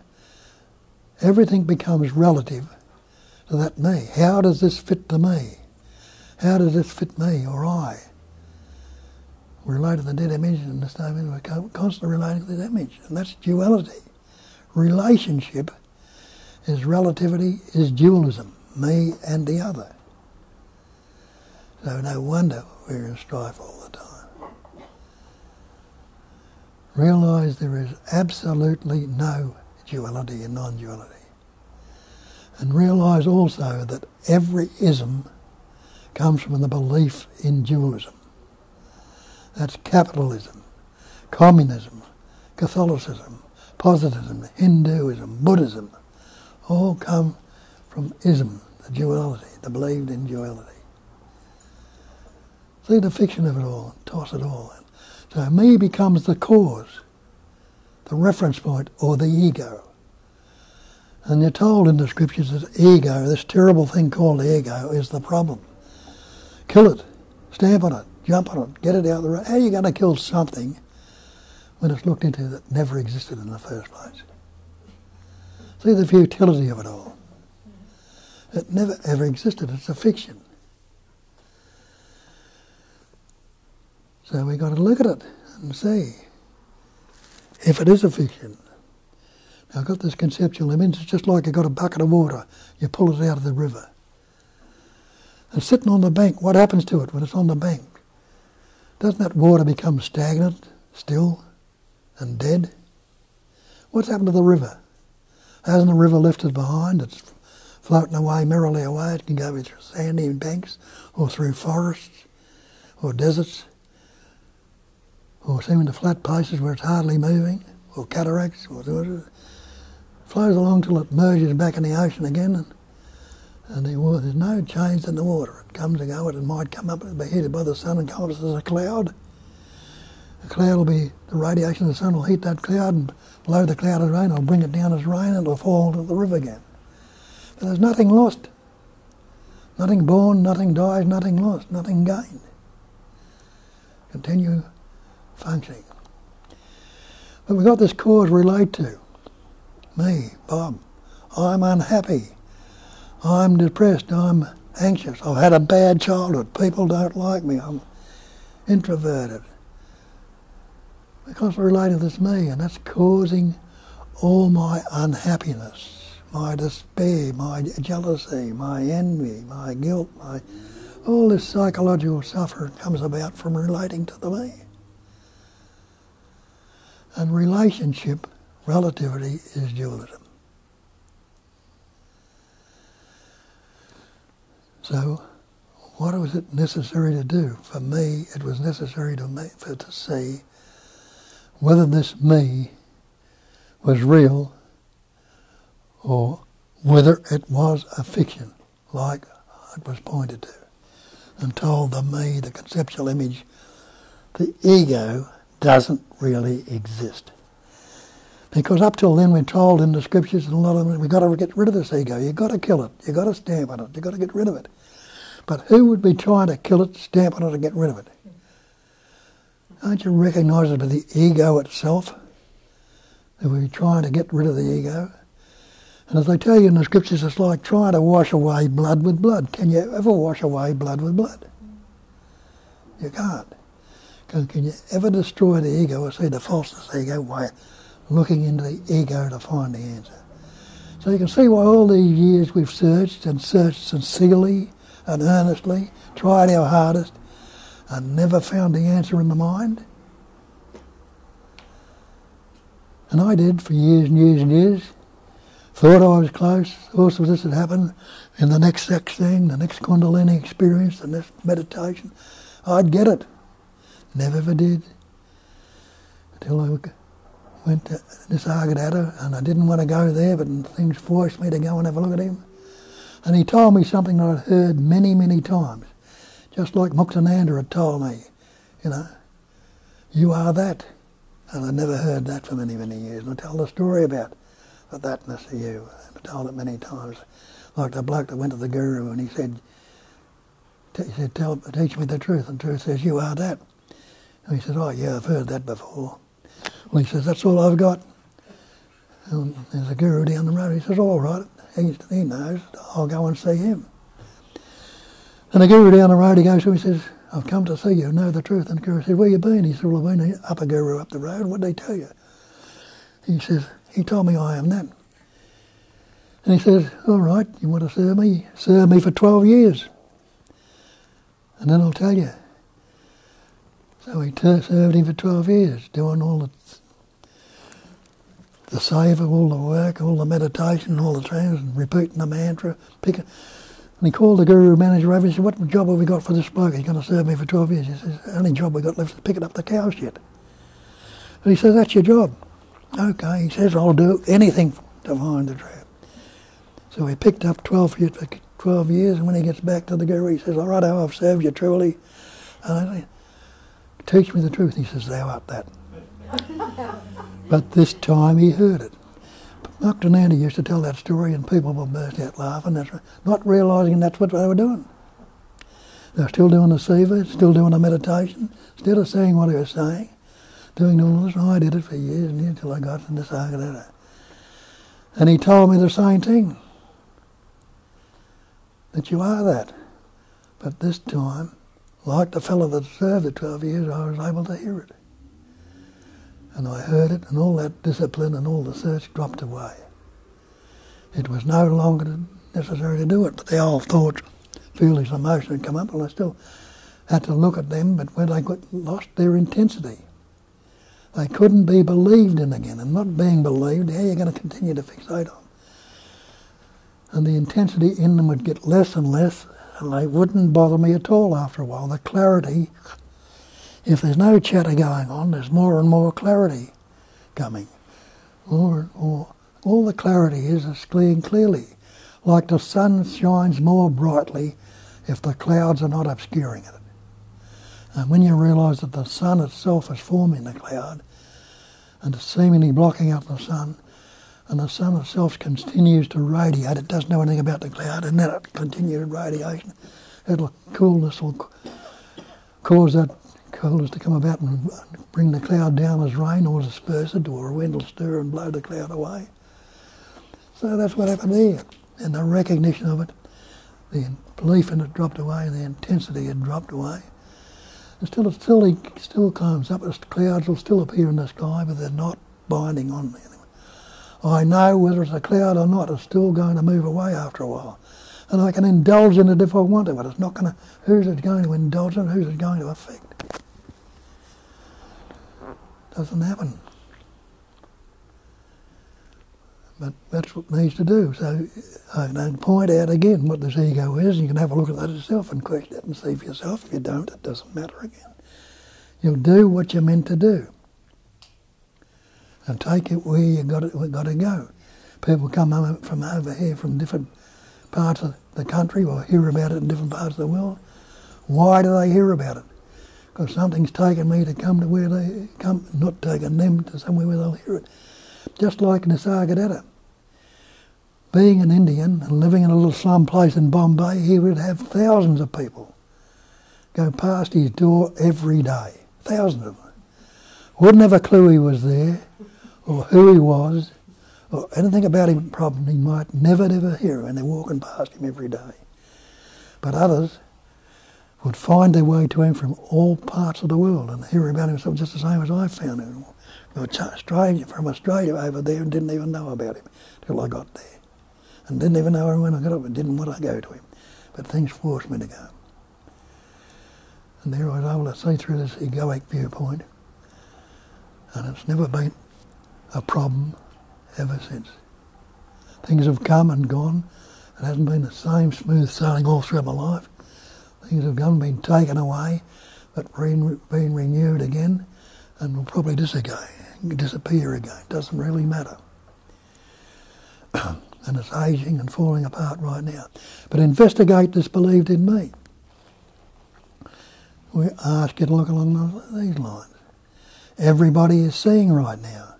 Everything becomes relative to that me. How does this fit to me? How does this fit me or I? We relate to the dead image in the same way we're constantly relating to the image, and that's duality. Relationship is relativity, is dualism, me and the other. So no wonder we're in strife all the time. Realise there is absolutely no duality and non-duality. And realise also that every ism comes from the belief in dualism. That's capitalism, communism, Catholicism, positivism, Hinduism, Buddhism, all come from ism, the duality, the believed in duality. See the fiction of it all, toss it all in. So me becomes the cause, the reference point, or the ego. And you're told in the scriptures that ego, this terrible thing called ego, is the problem. Kill it, stamp on it, jump on it, get it out of the road. How are you going to kill something when it's looked into that never existed in the first place? See the futility of it all. It never ever existed, it's a fiction. So we've got to look at it and see if it is a fiction. Now I've got this conceptual image. It's just like you've got a bucket of water. You pull it out of the river. And sitting on the bank, what happens to it when it's on the bank? Doesn't that water become stagnant, still, and dead? What's happened to the river? Hasn't the river lifted behind? It's floating away, merrily away. It can go through sandy banks, or through forests, or deserts, or seeming to flat places where it's hardly moving, or cataracts, or whatever. Flows along till it merges back in the ocean again, and there's no change in the water. It comes and goes. It might come up and be heated by the sun and come up as a cloud. The cloud will be, the radiation of the sun will heat that cloud and blow the cloud as rain, or bring it down as rain, and it'll fall into the river again. But there's nothing lost. Nothing born, nothing dies, nothing lost, nothing gained. Continue functioning. But we've got this cause relate to. Me, Bob. I'm unhappy. I'm depressed. I'm anxious. I've had a bad childhood. People don't like me. I'm introverted. Because we're related to this me, and that's causing all my unhappiness, my despair, my jealousy, my envy, my guilt, all this psychological suffering comes about from relating to the me. And relationship, relativity, is dualism. So, what was it necessary to do? For me, it was necessary to see whether this me was real or whether it was a fiction, like it was pointed to and told the me, the conceptual image, the ego doesn't really exist. Because up till then we're told in the scriptures and a lot of them, we've got to get rid of this ego, you've got to kill it, you've got to stamp on it, you've got to get rid of it. But who would be trying to kill it, stamp on it and get rid of it? Aren't you recognise it by the ego itself? That we're trying to get rid of the ego? And as they tell you in the scriptures, it's like trying to wash away blood with blood. Can you ever wash away blood with blood? You can't. Can you ever destroy the ego or see the falseness of the ego by looking into the ego to find the answer? So you can see why all these years we've searched sincerely and earnestly, tried our hardest, and never found the answer in the mind. And I did for years and years and years. Thought I was close, thought this had happened in the next sex thing, the next Kundalini experience, the next meditation. I'd get it. Never ever did. Until I went to Nisargadatta, and I didn't want to go there, but things forced me to go and have a look at him. And he told me something that I'd heard many, many times. Just like Muktananda had told me, you are that. And I'd never heard that for many, many years. And I tell the story about the thatness of you. I've told it many times. Like the bloke that went to the guru and he said, teach me the truth. And the truth says, you are that. And he said, oh yeah, I've heard that before. Well, he says, that's all I've got. And there's a guru down the road. He says, all right, he knows. I'll go and see him. And the guru down the road, he goes to him, he says, I've come to see you, know the truth. And the guru said, where you been? He said, well, I've been up a guru up the road. What did he tell you? He says, he told me I am that. And he says, all right, you want to serve me? Serve me for 12 years. And then I'll tell you. So he served him for 12 years, doing all the save, all the work, all the meditation, all the training, and repeating the mantra, picking. And he called the guru manager over and said, what job have we got for this bloke? He's going to serve me for 12 years. He says, the only job we got left is picking up the cow shit. And he says, that's your job. Okay, he says, I'll do anything to find the truth. So he picked up 12 years, and when he gets back to the guru, he says, all right, I've served you truly. Teach me the truth. He says, thou art that. But this time he heard it. Muktananda used to tell that story and people would burst out laughing, not realising that's what they were doing. They were still doing the seva, still doing the meditation, still saying what he was saying, doing all this. I did it for years and years until I got to Nisargadatta. And he told me the same thing, that you are that. But this time, like the fellow that served the 12 years, I was able to hear it. And I heard it, and all that discipline and all the search dropped away. It was no longer necessary to do it, but the old thoughts, feelings, emotions had come up, and I still had to look at them, but when they lost their intensity. They couldn't be believed in again, and not being believed, how are you going to continue to fixate on? And the intensity in them would get less and less, and they wouldn't bother me at all after a while. The clarity, if there's no chatter going on, there's more and more clarity coming. More and more. All the clarity is seeing clearly. Like the sun shines more brightly if the clouds are not obscuring it. And when you realise that the sun itself is forming the cloud, and it's seemingly blocking up the sun, and the sun itself continues to radiate, it doesn't know anything about the cloud, and then it continued radiation, coolness will cause that coolness to come about and bring the cloud down as rain, or disperse it, or a wind will stir and blow the cloud away. So that's what happened here. And the recognition of it, the belief in it dropped away, the intensity had dropped away. And it still comes up, the clouds will still appear in the sky, but they're not binding on me anymore. I know whether it's a cloud or not, it's still going to move away after a while. And I can indulge in it if I want to, but it's not going to, who's it going to indulge in, who's it going to affect? Doesn't happen. But that's what it needs to do. So I can point out again what this ego is. You can have a look at that yourself and question it and see for yourself. If you don't, it doesn't matter again. You'll do what you're meant to do. And take it where you've got to go. People come from over here from different parts of the country or hear about it in different parts of the world. Why do they hear about it? Because something's taken me to come to where they come, not taken them to somewhere where they'll hear it. Just like Nisargadatta. Being an Indian and living in a little slum place in Bombay, he would have thousands of people go past his door every day. Thousands of them. Wouldn't have a clue he was there, or who he was, or anything about him probably might never hear when they're walking past him every day. But others would find their way to him from all parts of the world and hear about him just the same as I found him. From Australia over there and didn't even know about him till I got there. And didn't even know him when I got up and didn't want to go to him. But things forced me to go. And there I was able to see through this egoic viewpoint, and it's never been a problem ever since. Things have come and gone. It hasn't been the same smooth sailing all through my life. Things have gone, been taken away, but been renewed again, and will probably disappear again. Doesn't really matter. And it's aging and falling apart right now. But investigate this believed in me. We ask you to look along these lines. Everybody is seeing right now.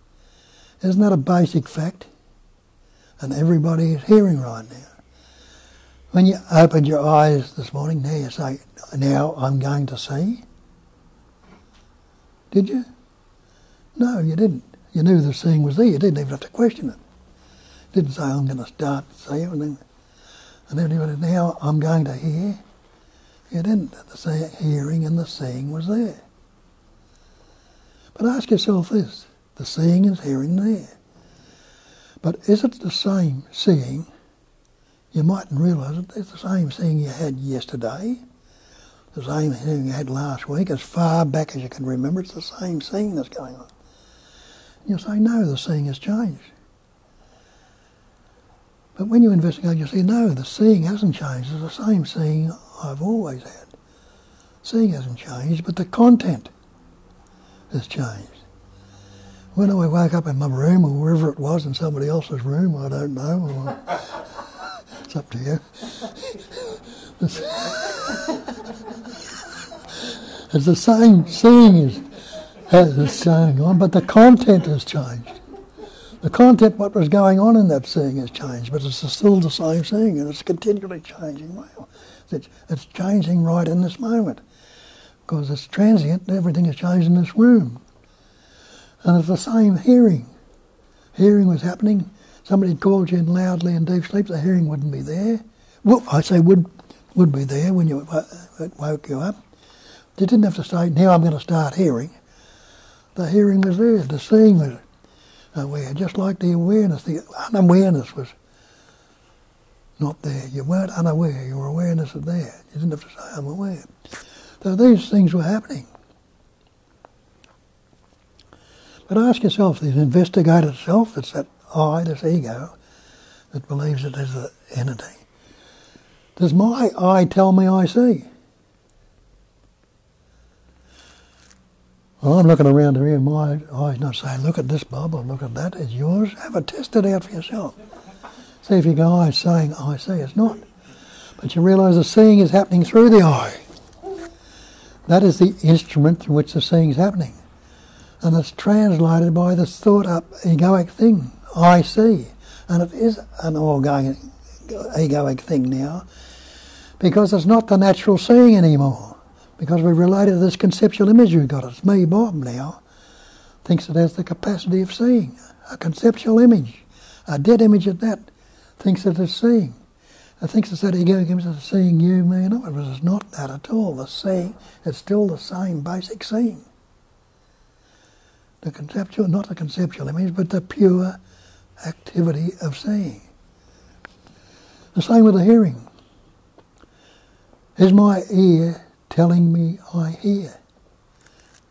Isn't that a basic fact? And everybody is hearing right now. When you opened your eyes this morning, now you say, now I'm going to see. Did you? No, you didn't. You knew the seeing was there. You didn't even have to question it. You didn't say, I'm going to start to see it. And then you went, now I'm going to hear. You didn't. The hearing and the seeing was there. But ask yourself this. The seeing and hearing there. But is it the same seeing? You mightn't realise it. It's the same seeing you had yesterday. The same seeing you had last week. As far back as you can remember, it's the same seeing that's going on. And you'll say, no, the seeing has changed. But when you investigate, you see, no, the seeing hasn't changed. It's the same seeing I've always had. Seeing hasn't changed, but the content has changed. When I woke up in my room, or wherever it was, in somebody else's room, I don't know. It's up to you. It's the same seeing is going on, but the content has changed. The content, what was going on in that seeing has changed, but it's still the same seeing, and it's continually changing. Well, it's changing right in this moment, because it's transient, and everything has changed in this room. And it's the same hearing. Hearing was happening. Somebody had called you in loudly in deep sleep, the hearing wouldn't be there. Well, I say would be there when it woke you up. You didn't have to say, now I'm going to start hearing. The hearing was there, the seeing was aware, just like the awareness. The unawareness was not there. You weren't unaware, your awareness was there. You didn't have to say, I'm aware. So these things were happening. But ask yourself, this investigated self, it's that I, this ego, that believes it is an entity. Does my I tell me I see? Well, I'm looking around here and my eye's not saying, look at this, Bob, or look at that. It's yours. Have it tested out for yourself. See if your eye is saying, I see. It's not. But you realise the seeing is happening through the eye. That is the instrument through which the seeing is happening. And it's translated by this thought-up egoic thing, I see. And it is an all-going egoic thing now, because it's not the natural seeing anymore. Because we've related to this conceptual image we've got. It's me, Bob, now, thinks it has the capacity of seeing. A conceptual image, a dead image at that, thinks it is seeing. It thinks it's that egoic image of seeing you, me, and all. But it's not that at all. The seeing, it's still the same basic seeing. The conceptual, not the conceptual image, but the pure activity of seeing. The same with the hearing. Is my ear telling me I hear?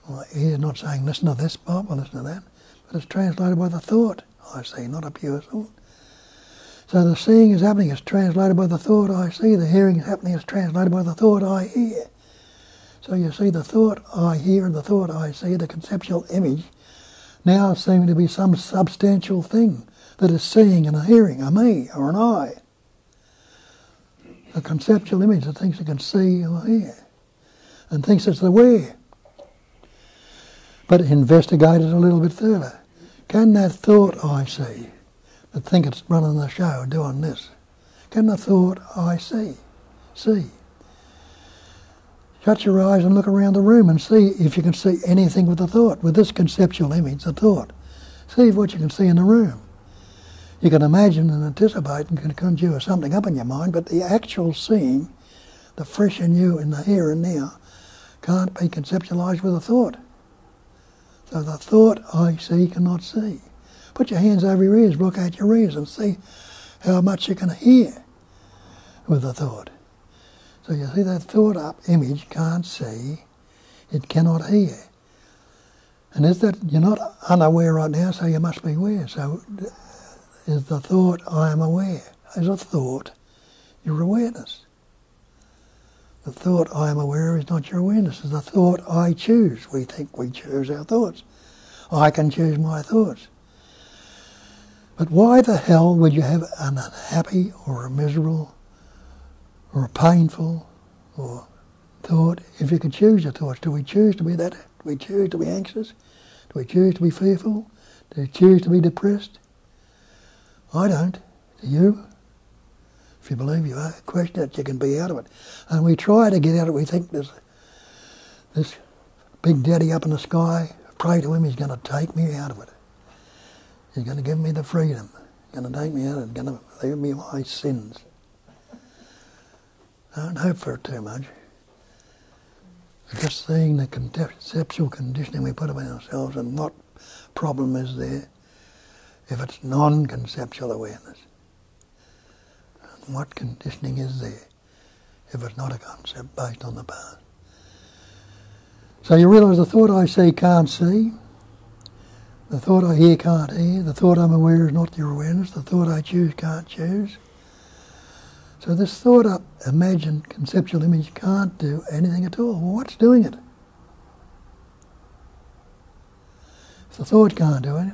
My ear is not saying, listen to this, Bob, or listen to that, but it's translated by the thought I see, not a pure thought. So the seeing is happening, it's translated by the thought I see. The hearing is happening, it's translated by the thought I hear. So you see the thought I hear and the thought I see, the conceptual image, now seeming to be some substantial thing that is seeing and a hearing, a me or an I. A conceptual image that thinks it can see or hear and thinks it's aware. But investigate it a little bit further. Can that thought I see, that think it's running the show, doing this, can the thought I see? Shut your eyes and look around the room and see if you can see anything with the thought, with this conceptual image, the thought. See what you can see in the room. You can imagine and anticipate and can conjure something up in your mind, but the actual seeing, the fresh in you in the here and now, can't be conceptualised with a thought. So the thought I see cannot see. Put your hands over your ears, look at your ears and see how much you can hear with the thought. So you see that thought up image can't see, it cannot hear. And is that, you're not unaware right now, so you must be aware. So is the thought I am aware? Is a thought your awareness? The thought I am aware is not your awareness. It's the thought I choose. We think we choose our thoughts. I can choose my thoughts. But why the hell would you have an unhappy or a miserable or a painful or thought if you could choose your thoughts? Do we choose to be that? Do we choose to be anxious? Do we choose to be fearful? Do we choose to be depressed? I don't. Do you? If you believe you are, question it, you can be out of it. And we try to get out of it. We think there's this big daddy up in the sky, pray to him, he's going to take me out of it. He's going to give me the freedom. He's going to take me out of it. He's going to leave me my sins. I don't hope for it too much. Just seeing the conceptual conditioning we put upon ourselves and what problem is there if it's non-conceptual awareness. And what conditioning is there if it's not a concept based on the past. So you realise the thought I see can't see, the thought I hear can't hear, the thought I'm aware is not your awareness, the thought I choose can't choose. So this thought up, imagined conceptual image can't do anything at all. Well, what's doing it? If the thought can't do it,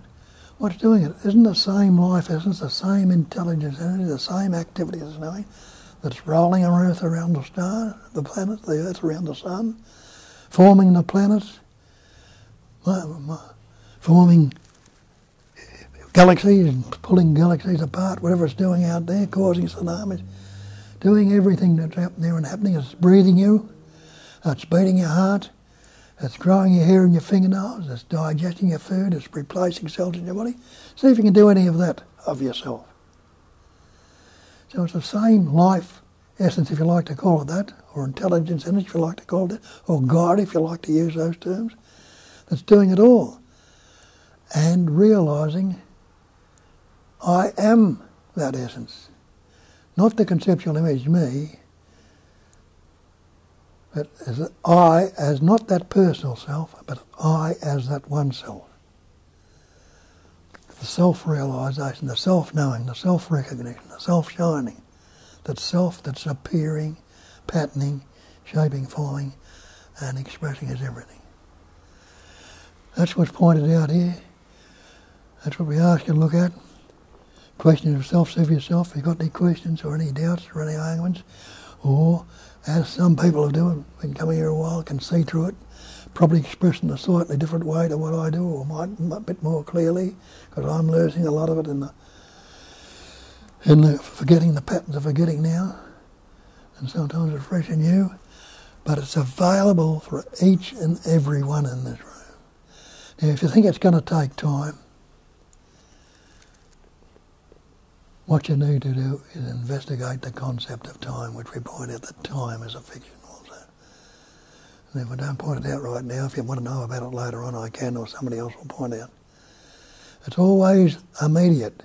what's doing it? Isn't the same life essence, the same intelligence energy, the same activity as knowing that's rolling on Earth around the star, the planet, the Earth around the sun, forming the planets, forming galaxies and pulling galaxies apart, whatever it's doing out there, causing tsunamis, doing everything that's out there and happening. It's breathing you, it's beating your heart, it's growing your hair in your fingernails, it's digesting your food, it's replacing cells in your body. See if you can do any of that of yourself. So it's the same life essence, if you like to call it that, or intelligence energy, if you like to call it that, or God, if you like to use those terms, that's doing it all. and realising I am that essence. Not the conceptual image me, but as I as not that personal self, but I as that one self. The self-realisation, the self-knowing, the self-recognition, the self-shining, that self that's appearing, patterning, shaping, forming, and expressing as everything. That's what's pointed out here. That's what we ask you to look at. Question yourself, see for yourself, if you've got any questions or any doubts or any arguments, or as some people are doing, been coming here a while, can see through it, probably expressed in a slightly different way to what I do, or might a bit more clearly, because I'm losing a lot of it in the forgetting, the patterns of forgetting now, and sometimes it's fresh and new, but it's available for each and every one in this room. Now, if you think it's going to take time, what you need to do is investigate the concept of time, which we point out that time is a fiction also. And if I don't point it out right now, if you want to know about it later on, I can, or somebody else will point out. It's always immediate.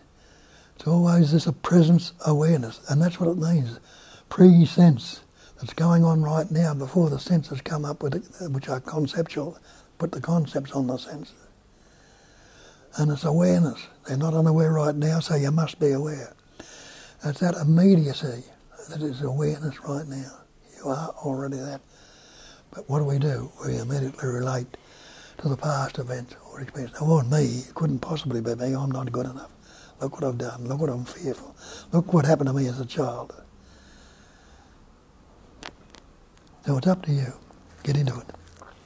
It's always this a presence awareness, and that's what it means. Pre-sense that's going on right now before the senses come up with it, which are conceptual, put the concepts on the senses. And it's awareness. They're not unaware right now, so you must be aware. It's that immediacy that is awareness right now. You are already that. But what do? We immediately relate to the past events or experience. Oh, me, it couldn't possibly be me, I'm not good enough. Look what I've done, look what I'm fearful. Look what happened to me as a child. So it's up to you. Get into it.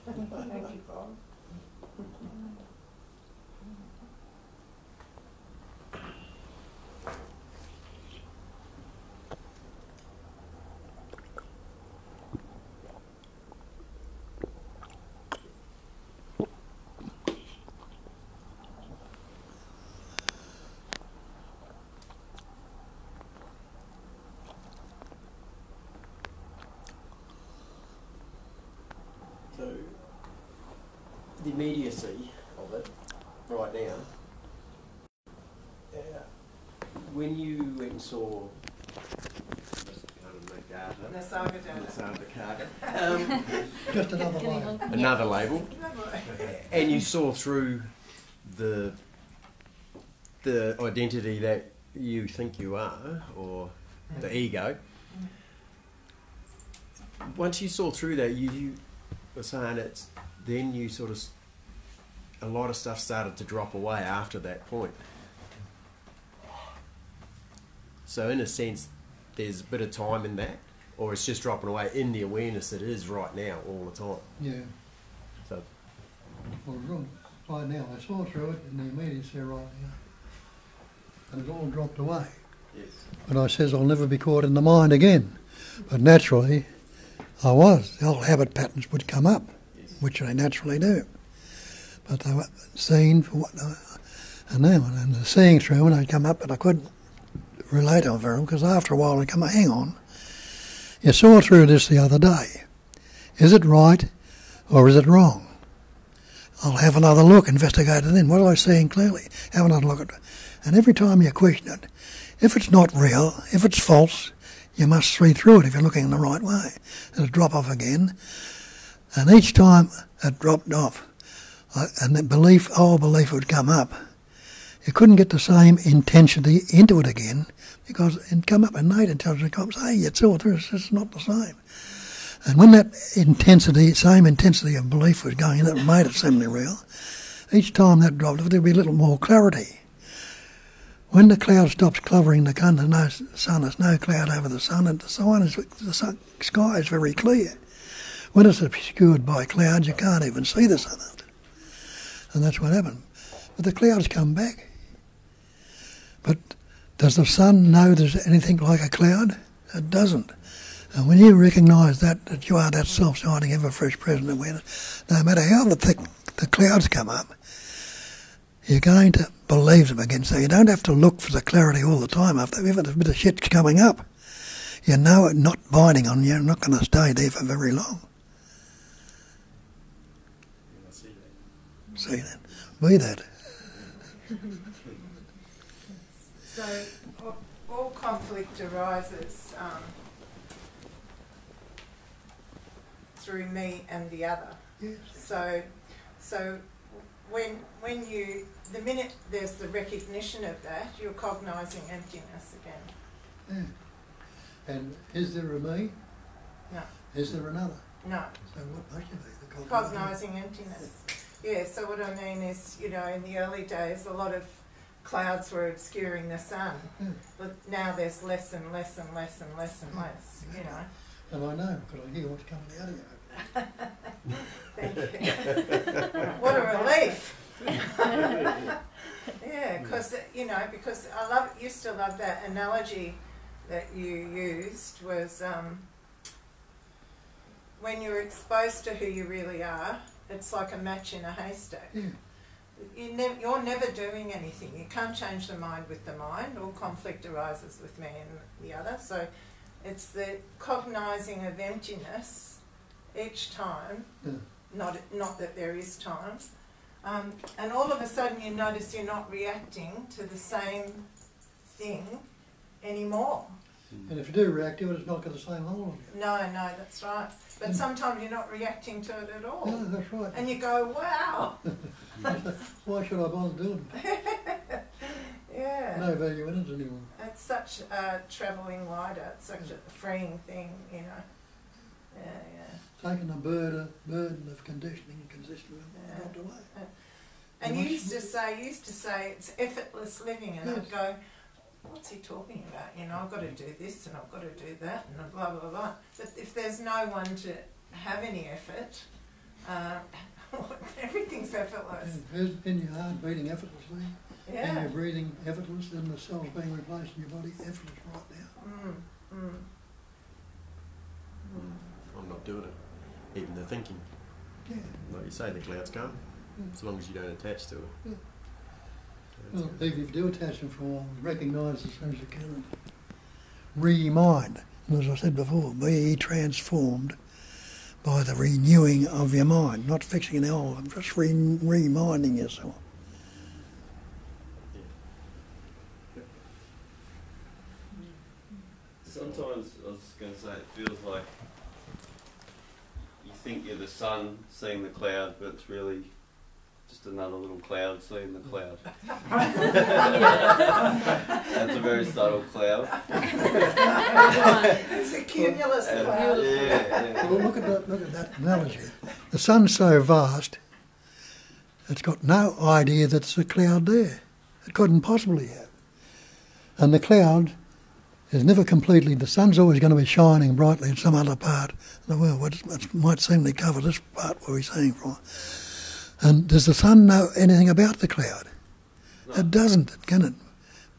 Thank you, Bob. So, the immediacy of it right now, when you went and saw Just another label. another label, and you saw through the identity that you think you are, or the ego, once you saw through that, you were saying it's, then you sort of, a lot of stuff started to drop away after that point. So in a sense, there's a bit of time in that, or it's just dropping away in the awareness it is right now, all the time. Yeah. So, Well, right now, I saw through it in the immediacy right now. And it's all dropped away. yes. But I says I'll never be caught in the mind again. But naturally, I was. The old habit patterns would come up, Yes. which they naturally do. But they were seen for what I know. And the seeing through when they'd come up, but I couldn't relate over them, because after a while I'd come, hang on, you saw through this the other day. Is it right or is it wrong? I'll have another look, investigate it then. What am I seeing clearly? Have another look at it. And every time you question it, if it's not real, if it's false, you must see through it if you're looking in the right way. It'll drop off again. And each time it dropped off, and the belief would come up, you couldn't get the same intensity into it again, because it'd come up innate intelligence comes, hey, you saw through it, it's not the same. And when that intensity, same intensity of belief was going in, that made it seemingly real, each time that dropped off, there'd be a little more clarity. When the cloud stops covering the sun, there's no cloud over the sun, and the sky is very clear. When it's obscured by clouds, you can't even see the sun. And that's what happened. But the clouds come back. But does the sun know there's anything like a cloud? It doesn't. And when you recognise that you are that self-shining, ever-fresh present awareness, no matter how thick the clouds come up, you're going to believe them again. So you don't have to look for the clarity all the time. After even a bit of shit's coming up, you know it not binding on you, not going to stay there for very long. I see that. See that? Be that. So all conflict arises through me and the other. Yes. So when you, the minute there's the recognition of that, you're cognising emptiness again. Yeah. And is there a me? No. Is there another? No. So what must you be? The Cognising emptiness. Yeah, so what I mean is, you know, in the early days, a lot of clouds were obscuring the sun. Yeah. But now there's less and less and less and less and less, you know. And I know, because I hear what's coming out of you. Thank you. What a relief. Yeah, because, you know, because I used to love that analogy that you used was when you're exposed to who you really are, it's like a match in a haystack. Yeah. You're never doing anything. You can't change the mind with the mind. All conflict arises with me and the other. So it's the cognising of emptiness each time, Yeah. not that there is time. And all of a sudden you notice you're not reacting to the same thing anymore. And if you do react to it, it's not got the same hold on you. No, that's right. But sometimes you're not reacting to it at all. No, that's right. And you go, wow. Why should I bother doing it? Yeah. No value in it anymore. It's such a travelling lighter. It's such a freeing thing, you know. Yeah. Taking a burden of conditioning and consisting Yeah. dropped away. And you used to say it's effortless living, and Yes. I'd go, what's he talking about? You know, I've got to do this and I've got to do that and blah, blah, blah. But if there's no one to have any effort, everything's effortless. And in your heart beating effortlessly, and Yeah. you're breathing effortless, then the cells being replaced in your body effortless right now. I'm not doing it. Even the thinking. Yeah. Like you say, the clouds come, as long as you don't attach to it. Yeah. That's Well, good. if you do attachment for a while, recognise as soon as you can. Re-mind. And as I said before, be transformed by the renewing of your mind, not fixing it all, just reminding yourself. Sometimes, I was going to say, it feels like you think you're the sun seeing the cloud, but it's really just another little cloud seeing the cloud. That's a very subtle cloud. It's a cumulus And- cloud. yeah. Well, look at that analogy. The sun's so vast, it's got no idea that there's a cloud there. It couldn't possibly have. And the cloud is never completely, the sun's always going to be shining brightly in some other part of the world, which might seem to cover this part where we're seeing from. And does the sun know anything about the cloud? No. It doesn't, can it?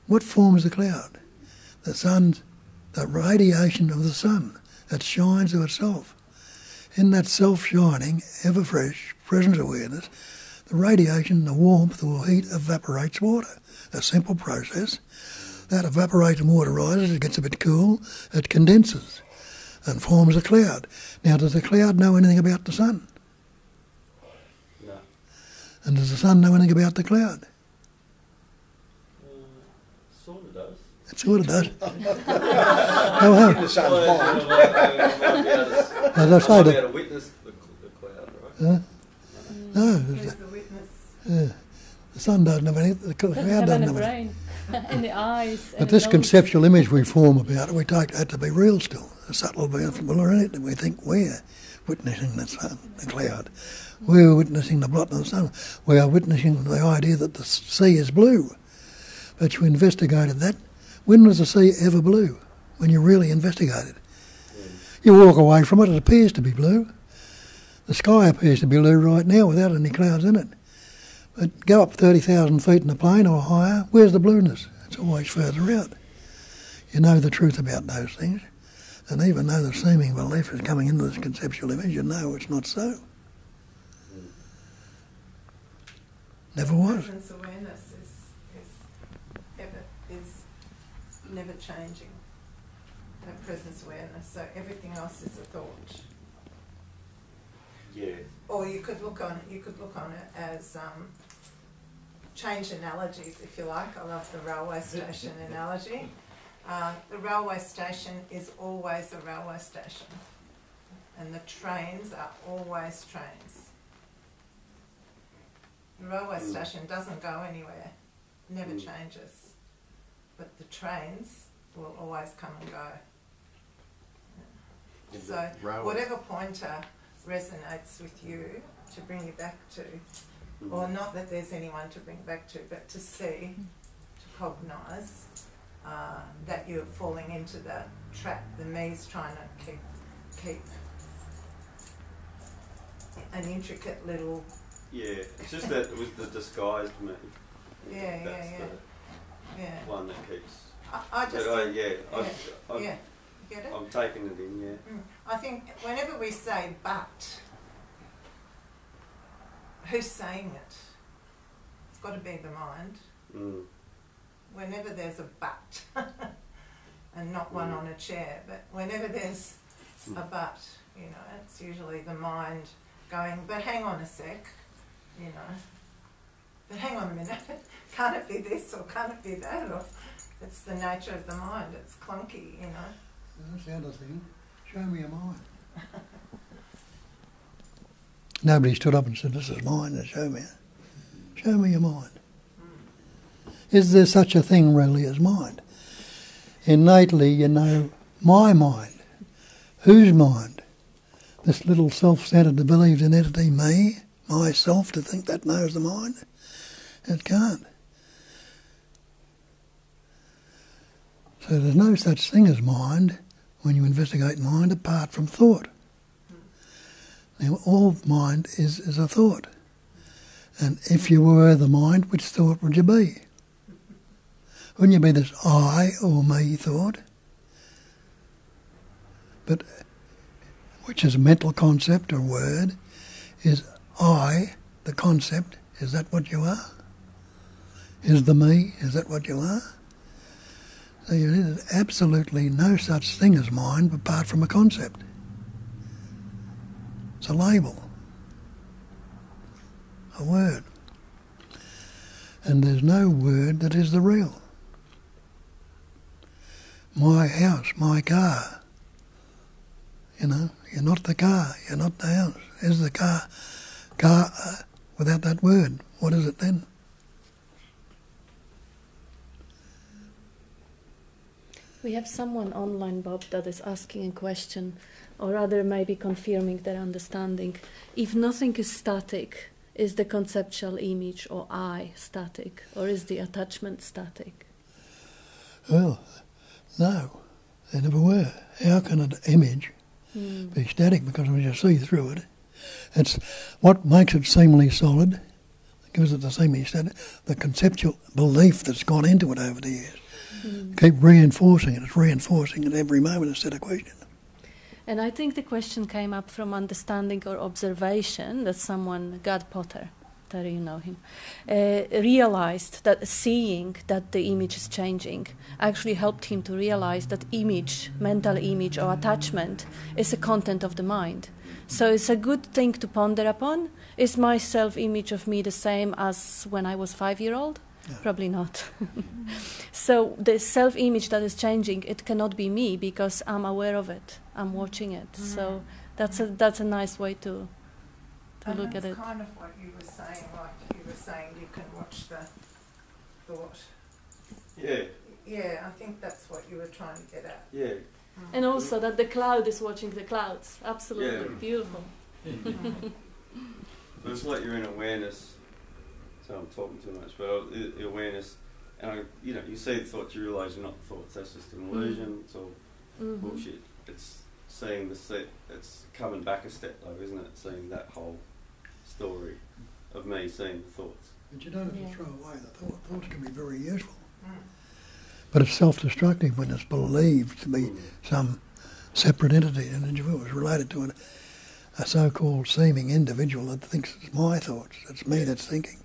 What forms the cloud? The sun's, the radiation of the sun. It shines to itself. In that self-shining, ever-fresh presence awareness, the radiation, the warmth or heat evaporates water. A simple process. That evaporated water rises, it gets a bit cool, it condenses and forms a cloud. Now, does the cloud know anything about the sun? No. And does the sun know anything about the cloud? Sort of does. It sort of does. In the sun's mind. As I say, I might be able to witness the cloud, right? no, Who's the witness? the sun doesn't have anything, the cloud Have doesn't in the have anything. brain, in the eyes. But and this the nose. conceptual image we form about it, we take that to be real still. A subtle beautiful in it, and we think we're witnessing the sun, the cloud. We're witnessing the blot of the sun. We are witnessing the idea that the sea is blue. But you investigated that. When was the sea ever blue? When you really investigated. You walk away from it, it appears to be blue. The sky appears to be blue right now without any clouds in it. But go up 30,000 feet in a plane or higher, where's the blueness? It's always further out. You know the truth about those things. And even though the seeming belief is coming into this conceptual image, you know it's not so. Never was. Presence awareness is never changing. That presence awareness. So everything else is a thought. Yeah. Or you could look on it. You could look on it as change analogies, if you like. I love the railway station analogy. The railway station is always a railway station, and the trains are always trains. The railway station doesn't go anywhere, never changes, but the trains will always come and go. So whatever pointer resonates with you to bring you back to, or not that there's anyone to bring back to, but to see, to cognise that you're falling into the trap. The me's trying to keep an intricate little... Yeah, it's just that with the disguised me. Yeah. One that keeps... I just... Yeah. Get it? I'm taking it in, yeah. I think whenever we say but, who's saying it? It's got to be the mind. Whenever there's a but, and not one on a chair, but whenever there's a but, you know, it's usually the mind going, but hang on a sec, you know, but hang on a minute, can't it be this or can't it be that, or it's the nature of the mind, it's clunky, you know. That's the other thing. Show me your mind. Nobody stood up and said, this is mine, and show me your mind. Is there such a thing really as mind? Innately you know my mind. Whose mind? This little self-centred that believes in entity, me, myself, to think that knows the mind? It can't. So there's no such thing as mind when you investigate mind apart from thought. Now all mind is a thought. And if you were the mind, which thought would you be? Wouldn't you be this I or me thought? But which is a mental concept or word, is I, the concept, is that what you are? Is the me, is that what you are? So there is absolutely no such thing as mind apart from a concept. It's a label, a word. And there's no word that is the real. My house, my car. You know, you're not the car, you're not the house. Is the car without that word? What is it then? We have someone online, Bob, that is asking a question, or rather maybe confirming their understanding. If nothing is static, is the conceptual image or I static, or is the attachment static? Well, no, they never were. How can an image be static? Because when you see through it, it's what makes it seemingly solid, gives it the seemingly static, the conceptual belief that's gone into it over the years. Keep reinforcing it. It's reinforcing it every moment instead of questioning. And I think the question came up from understanding or observation that someone, God Potter, Terry, you know him, realized that seeing that the image is changing actually helped him to realize that image, mental image or attachment is a content of the mind. So it's a good thing to ponder upon. Is my self-image of me the same as when I was 5-year-old? Yeah. Probably not. So the self-image that is changing, it cannot be me because I'm aware of it. I'm watching it. So that's a nice way to look at it. That's kind of what you were saying, like you were saying you can watch the thought. Yeah. Yeah, I think that's what you were trying to get at. Yeah. And also that the cloud is watching the clouds. Absolutely. Yeah. Beautiful. But it's like you're in awareness. So I'm talking too much, but awareness, and you see the thoughts, you realise you're not the thoughts. That's just an illusion. It's all bullshit. It's seeing the set. It's coming back a step, though, isn't it? Seeing that whole story of me seeing the thoughts. But you don't have to throw away the thought. Thoughts can be very useful. But it's self-destructive when it's believed to be some separate entity, an individual is related to a so-called seeming individual that thinks it's my thoughts. It's me that's thinking.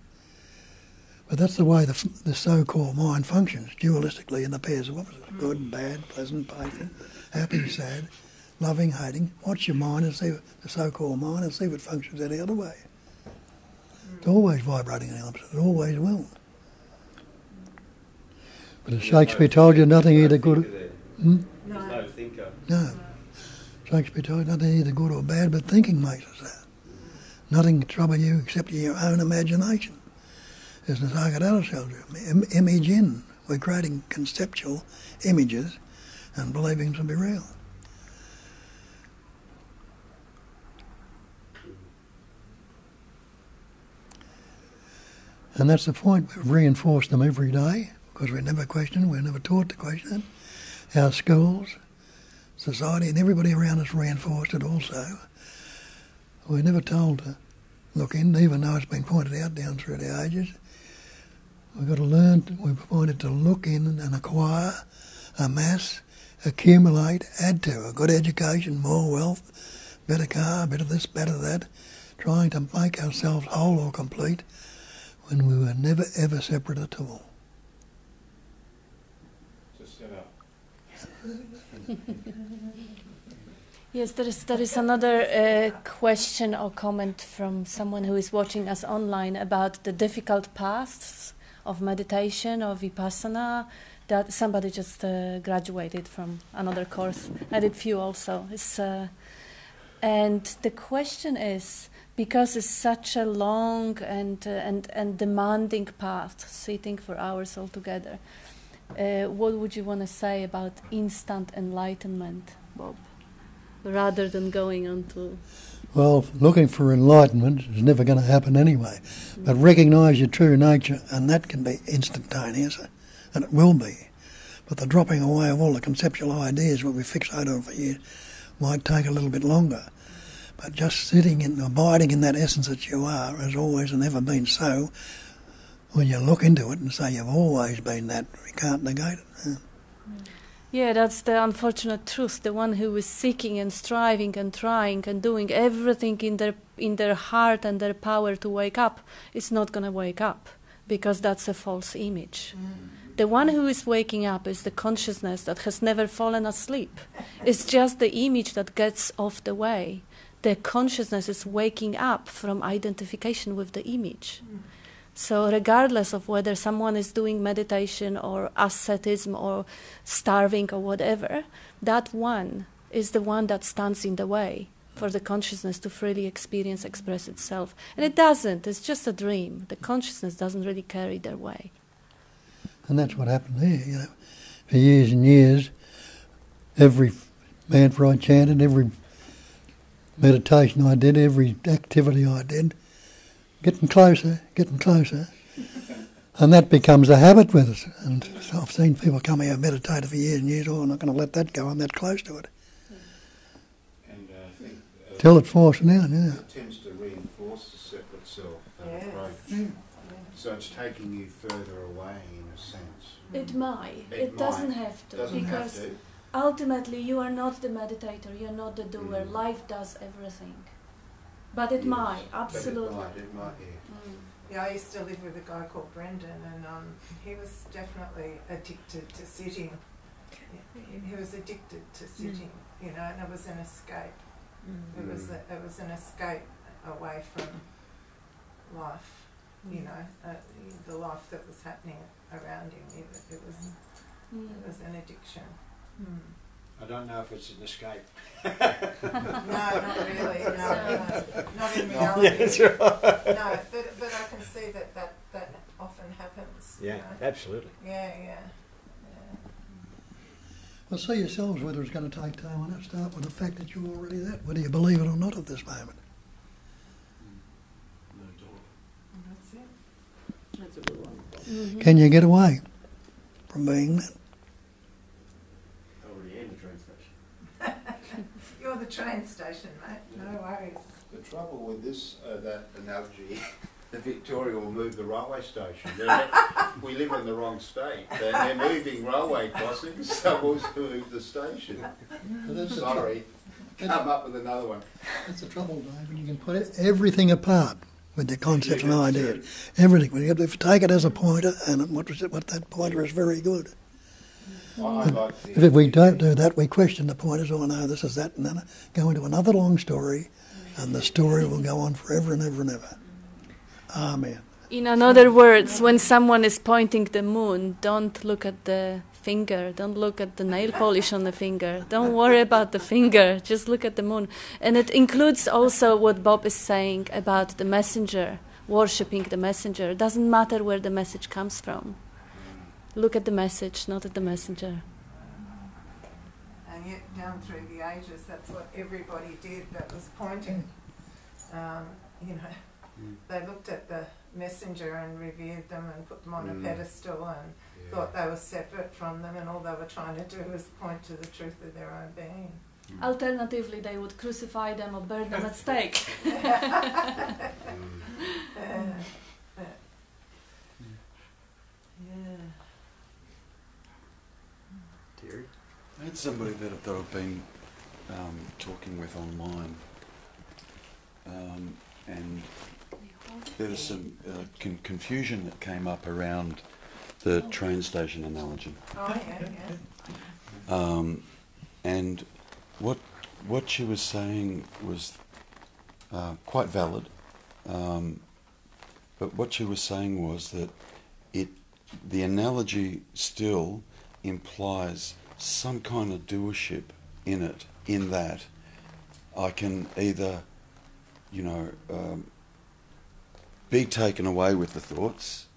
But that's the way the so-called mind functions, dualistically in the pairs of opposites. Good, bad, pleasant, painful, happy, sad, loving, hating. Watch your mind and see the so-called mind and see if it functions any other way. It's always vibrating in the opposite. It always will. But as Shakespeare told you, nothing either good. There's no thinker. No. Shakespeare told you nothing either good or bad, but thinking makes us that. Nothing can trouble you except your own imagination. As the psychedelics tells you, image in. We're creating conceptual images and believing them to be real. And that's the point. We've reinforced them every day because we're never questioned, we're never taught to question it. Our schools, society, and everybody around us reinforced it also. We're never told to look in, even though it's been pointed out down through the ages. We've got to learn, we're pointed to look in and acquire, amass, accumulate, add to a good education, more wealth, better car, better this, better that, trying to make ourselves whole or complete when we were never ever separate at all. Just set up. Yes, there is another question or comment from someone who is watching us online about the difficult paths of meditation or vipassana. That somebody just graduated from another course. I did few also. And the question is, because it's such a long and demanding path, sitting for hours altogether, what would you want to say about instant enlightenment, Bob, rather than going on to... Well, looking for enlightenment is never going to happen anyway. But recognise your true nature, and that can be instantaneous, and it will be. But the dropping away of all the conceptual ideas what we fixate on for years might take a little bit longer. But just sitting and abiding in that essence that you are has always and ever been so. When you look into it and say you've always been that, we can't negate it. Yeah, that's the unfortunate truth. The one who is seeking and striving and trying and doing everything in their heart and their power to wake up is not going to wake up, because that's a false image. The one who is waking up is the consciousness that has never fallen asleep. It's just the image that gets off the way. The consciousness is waking up from identification with the image. So regardless of whether someone is doing meditation or asceticism or starving or whatever, that one is the one that stands in the way for the consciousness to freely experience, express itself. And it doesn't. It's just a dream. The consciousness doesn't really carry their way. And that's what happened there, you know. For years and years, every mantra I chanted, every meditation I did, every activity I did, getting closer, and that becomes a habit with us. And so I've seen people come here and meditate for years and years, I'm not going to let that go, I'm that close to it. And I think... Till it forces down, yeah. It tends to reinforce the separate self, that approach. So it's taking you further away, in a sense. It might. It doesn't have to. Doesn't because have to. Ultimately, you are not the meditator, you're not the doer. Life does everything. But it might, absolutely. But it might, yeah. Yeah, I used to live with a guy called Brendan, and he was definitely addicted to sitting. He was addicted to sitting, you know, and it was an escape. It was an escape away from life, you know, the life that was happening around him. It was an addiction. I don't know if it's an escape. No, not really. No, not in reality. Yeah, that's right. No, but I can see that often happens. Yeah, you know? Absolutely. Yeah. Well, see yourselves whether it's going to take time or not. Start with the fact that you're already that, whether you believe it or not at this moment. That's it. That's a good one. Can you get away from being that? You're the train station, mate. No worries. The trouble with this, that analogy, the Victoria will move the railway station. We live in the wrong state. They're moving railway crossings, so we'll move the station. Sorry, come up with another one. That's the trouble, Dave, when you can put everything apart with the concepts and ideas. Everything. When you have to take it as a pointer, and what that pointer is very good. If we don't do that, we question the pointers, oh no, this is that, and then go into another long story, and the story will go on forever and ever and ever. Amen. In other words, when someone is pointing the moon, don't look at the finger, don't look at the nail polish on the finger, don't worry about the finger, just look at the moon. And it includes also what Bob is saying about the messenger, worshipping the messenger. It doesn't matter where the message comes from. Look at the message, not at the messenger. And yet down through the ages, that's what everybody did that was pointing. You know, they looked at the messenger and revered them and put them on a pedestal and thought they were separate from them, and all they were trying to do was point to the truth of their own being. Alternatively, they would crucify them or burn them at stake. Terry? I had somebody that I've been talking with online, and there was some confusion that came up around the train station analogy. Oh, yeah. And what she was saying was quite valid, but what she was saying was that the analogy still implies some kind of doership in it, in that I can either, be taken away with the thoughts,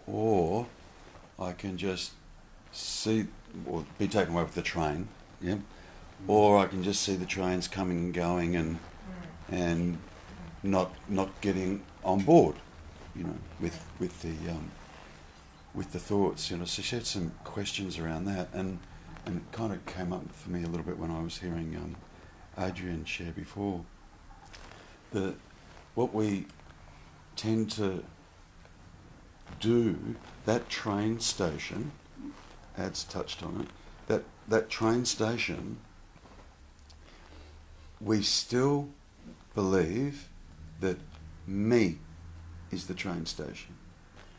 or I can just see, or be taken away with the train, or I can just see the trains coming and going and not getting on board, with the thoughts, So she had some questions around that, and it kind of came up for me a little bit when I was hearing Adrian share before. What we tend to do, that train station, Ad's touched on it, that train station, we still believe that me is the train station,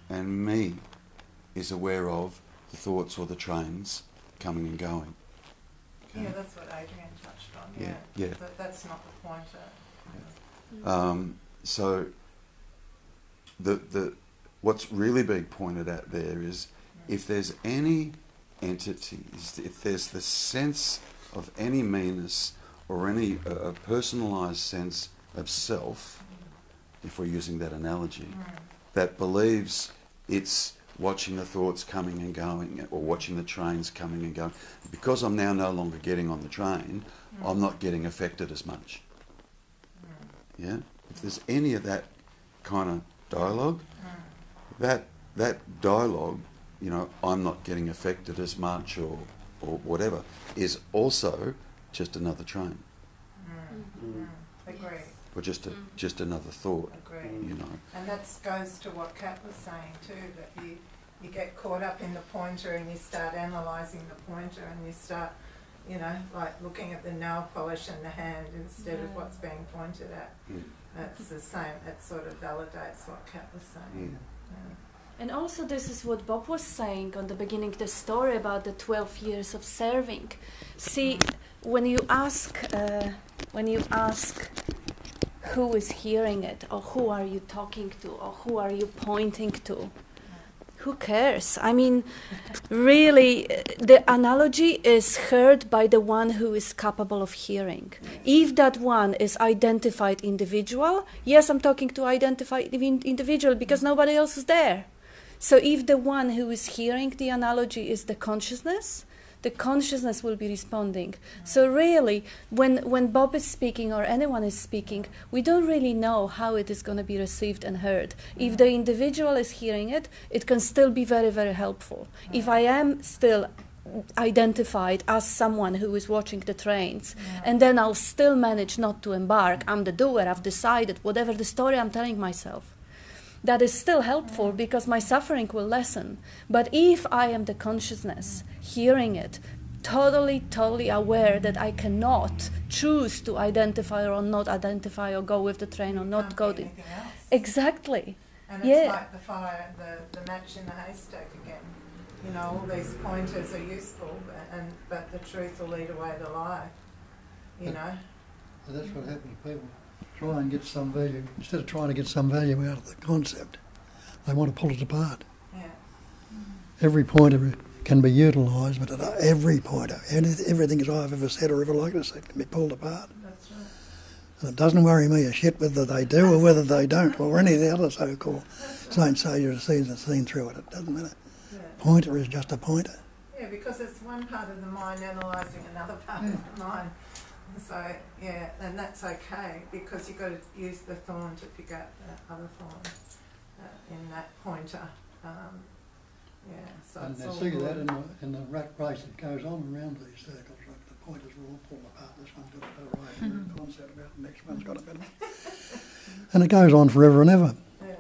and me is aware of the thoughts or the trains coming and going. Okay? Yeah, that's what Adrian touched on. Yeah. That's not the point. So the what's really being pointed at there is, if there's any entities, if there's the sense of any meanness or any personalised sense of self, if we're using that analogy, that believes it's watching the thoughts coming and going, or watching the trains coming and going, because I'm now no longer getting on the train, I'm not getting affected as much. Yeah? If there's any of that kind of dialogue, that dialogue, I'm not getting affected as much or whatever, is also just another train. Agree. Or just another thought. Agree. And that goes to what Kat was saying too, that you get caught up in the pointer and you start analysing the pointer, and you start, like looking at the nail polish in the hand instead of what's being pointed at. That's the same. It sort of validates what Kat was saying. And also, this is what Bob was saying on the beginning, the story about the 12 years of serving. See, when you ask who is hearing it, or who are you talking to, or who are you pointing to, who cares? I mean, really, the analogy is heard by the one who is capable of hearing. If that one is identified individual, yes, I'm talking to identified individual because nobody else is there. So if the one who is hearing the analogy is the consciousness will be responding. So really, when Bob is speaking or anyone is speaking, we don't really know how it is going to be received and heard. If the individual is hearing it, it can still be very, very helpful. If I am still identified as someone who is watching the trains, and then I'll still manage not to embark, I'm the doer, I've decided, whatever the story I'm telling myself, that is still helpful because my suffering will lessen. But if I am the consciousness hearing it, totally aware that I cannot choose to identify or not identify, or go with the train or not go. Exactly. And it's like the fire, the match in the haystack again. All these pointers are useful, but the truth will lead away the lie. That's what happens. People try and get some value, instead of trying to get some value out of the concept, They want to pull it apart. Yeah. Every pointer can be utilised, but every pointer, everything that I've ever said or ever liked to say can be pulled apart. That's right. And it doesn't worry me a shit whether they do or whether they don't, or any of the other so-called saints say you're seen through it. It doesn't matter. Yeah. Pointer is just a pointer. Yeah, because it's one part of the mind analysing another part of the mind. So, yeah, and that's okay, because you've got to use the thorn to pick out the other thorn in that pointer. Yeah, so And it's they all see that good. in the rat race that goes on around these circles. Like the pointers will all pull apart. This one's got a better right concept about it, the next one's got a better one. And it goes on forever and ever. Yeah.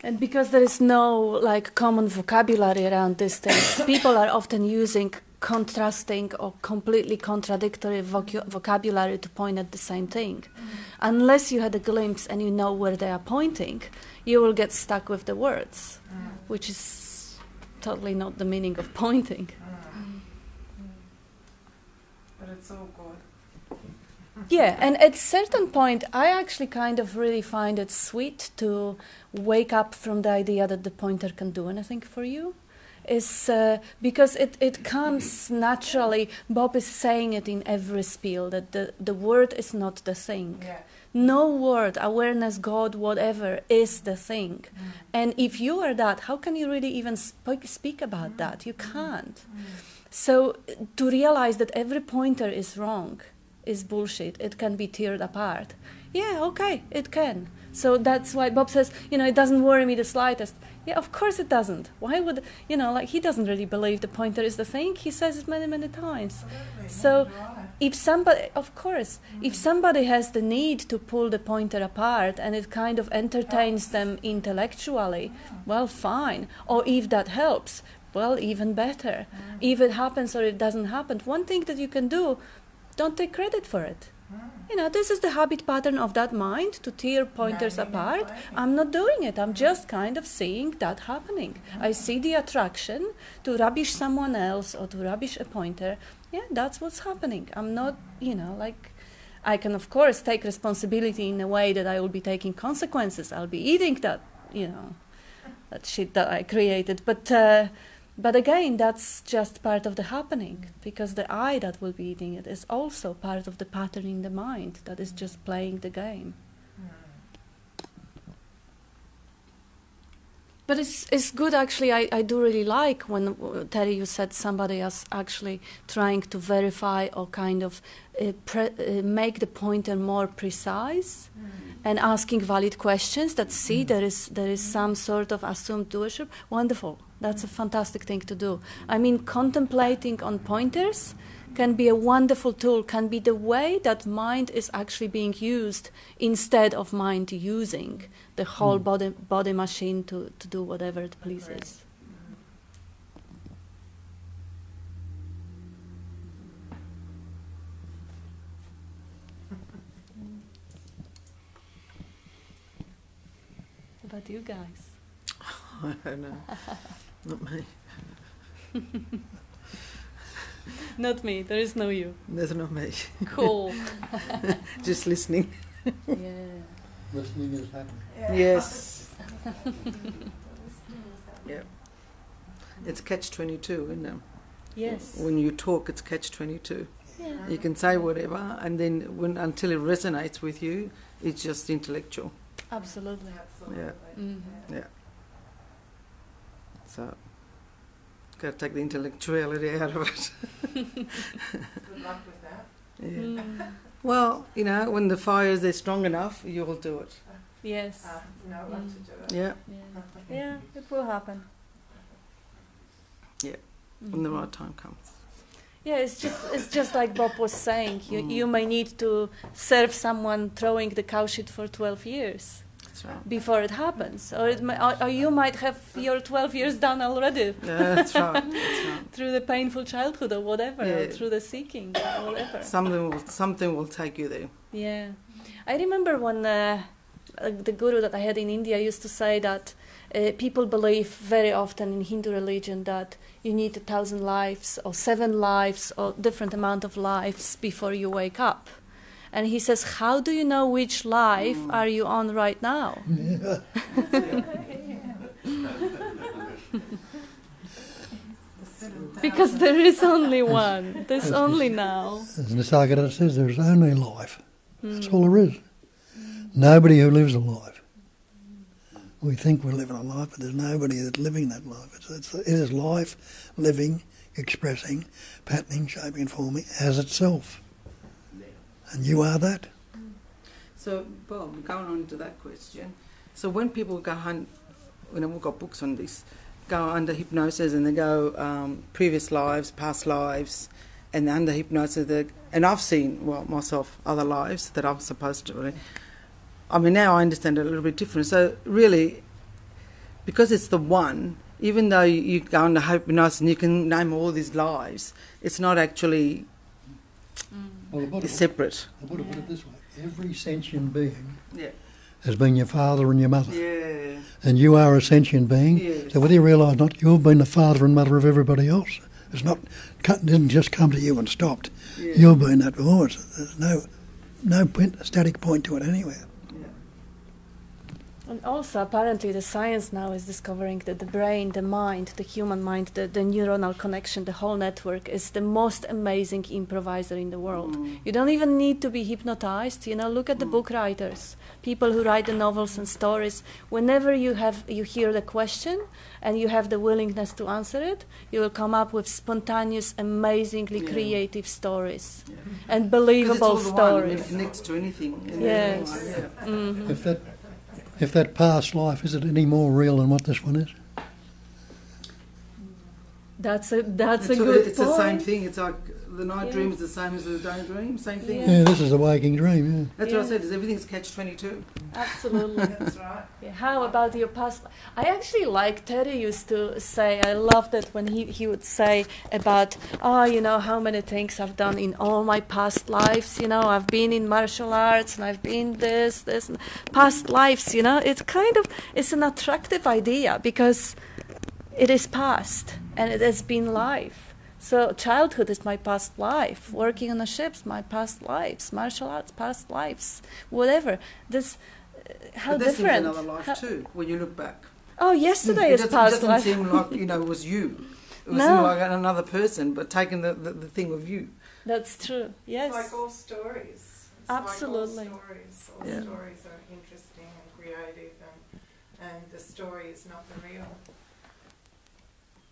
And because there is no like common vocabulary around these things, people are often using contrasting or completely contradictory vocabulary to point at the same thing. Unless you had a glimpse and you know where they are pointing, you will get stuck with the words, which is totally not the meaning of pointing. But it's all good. Yeah, and at a certain point, I actually kind of really find it sweet to wake up from the idea that the pointer can do anything for you. Is because it comes naturally. Bob is saying it in every spiel, that the word is not the thing. Yeah. No word, awareness, God, whatever, is the thing. And if you are that, how can you really even speak about that? You can't. So to realize that every pointer is wrong is bullshit. It can be teared apart. Yeah, okay, it can. So that's why Bob says, it doesn't worry me the slightest. Yeah, of course it doesn't. Why would, he doesn't really believe the pointer is the thing. He says it many, many times. Absolutely. So Right. if somebody, of course, if somebody has the need to pull the pointer apart and it kind of entertains them intellectually, well, fine. Or if that helps, well, even better. If it happens or it doesn't happen, one thing that you can do, don't take credit for it. This is the habit pattern of that mind to tear pointers apart. I'm not doing it. I'm just kind of seeing that happening. I see the attraction to rubbish someone else or to rubbish a pointer. Yeah, that's what's happening. I'm not, I can, of course, take responsibility in a way that I will be taking consequences. I'll be eating that, that shit that I created. But again, that's just part of the happening, because the I that will be eating it is also part of the pattern in the mind that is just playing the game. But it's good, actually. I do really like when, Terry, you said somebody else actually trying to verify or kind of make the pointer more precise and asking valid questions that, see, there is some sort of assumed doership. Wonderful. That's a fantastic thing to do. I mean, contemplating on pointers can be a wonderful tool, can be the way that mind is actually being used instead of mind using the whole body machine to do whatever it pleases. What about you guys? I don't know. Not me. Not me. There is no you. There's not me. Cool. Just listening. Yeah. Listening is happening. Yes. Yeah. It's catch-22, isn't it? Yes. When you talk, it's catch-22. Yeah. You can say whatever, and then until it resonates with you, it's just intellectual. Absolutely. Yeah. Mm-hmm. Yeah. So, got to take the intellectuality out of it. Good luck with that. Yeah. Well, when the fires are strong enough, you'll do it. Yes. Know what to do it. Yeah. Yeah, it will happen. Yeah. When the right time comes. Yeah, it's just like Bob was saying. You may need to serve someone throwing the cow shit for 12 years. That's right. Before it happens, or you might have your 12 years done already. Yeah, that's right. That's right. Through the painful childhood or whatever, or Yeah. through the seeking or whatever. Something will take you there. Yeah, I remember when the guru that I had in India used to say that people believe very often in Hindu religion that you need 1,000 lives or 7 lives or different amount of lives before you wake up. And he says, how do you know which life are you on right now? Yeah. Because there is only one. There's only now. As Nisargadatta says, there's only life. That's all there is. Nobody who lives a life. We think we're living a life, but there's nobody that's living that life. It is life, living, expressing, patterning, shaping and forming as itself. And you are that. So, Bob, going on to that question. So when people go on, we've got books on this, go under hypnosis and they go previous lives, past lives, and under hypnosis, and I've seen, well, myself, other lives that I'm supposed to really. I mean, now I understand it a little bit different. So really, because it's the one, even though you go under hypnosis and you can name all these lives, it's not actually it's separate. I would have put it this way. Every sentient being Yeah. has been your father and your mother. Yeah. And you are a sentient being. Yes. So whether you realise not, you've been the father and mother of everybody else. It's not, didn't just come to you and stopped. Yeah. You've been that before. There's no static point to it anywhere. And also, apparently, the science now is discovering that the brain, the mind, the human mind, the neuronal connection, the whole network is the most amazing improviser in the world. You don't even need to be hypnotized. You know, look at the book writers, people who write the novels and stories. Whenever you hear the question and you have the willingness to answer it, you will come up with spontaneous, amazingly creative stories and believable stories. It connects to anything. Yes. Yeah. Mm-hmm. If that past life, is it any more real than what this one is? That's a good It's point. the same thing. It's like the night dream is the same as the day dream. Same thing. Yeah, this is a waking dream, yeah. That's what I said. Is everything's catch-22. Absolutely. That's right. Yeah, how about your past? I actually like Terry used to say, I loved it when he would say about, you know, how many things I've done in all my past lives. You know, I've been in martial arts and I've been this, and past lives, you know. It's an attractive idea because it is past and it has been life. So childhood is my past life, working on the ships, my past lives, martial arts, past lives, whatever. This, how But this different. is another life too, when you look back. Oh, yesterday is It past doesn't life. seem like, it was you. It was No. like another person, but taking the thing of you. That's true. Yes. It's like all stories. It's Absolutely. Like all stories. All Yeah. stories are interesting and creative, and the story is not the real.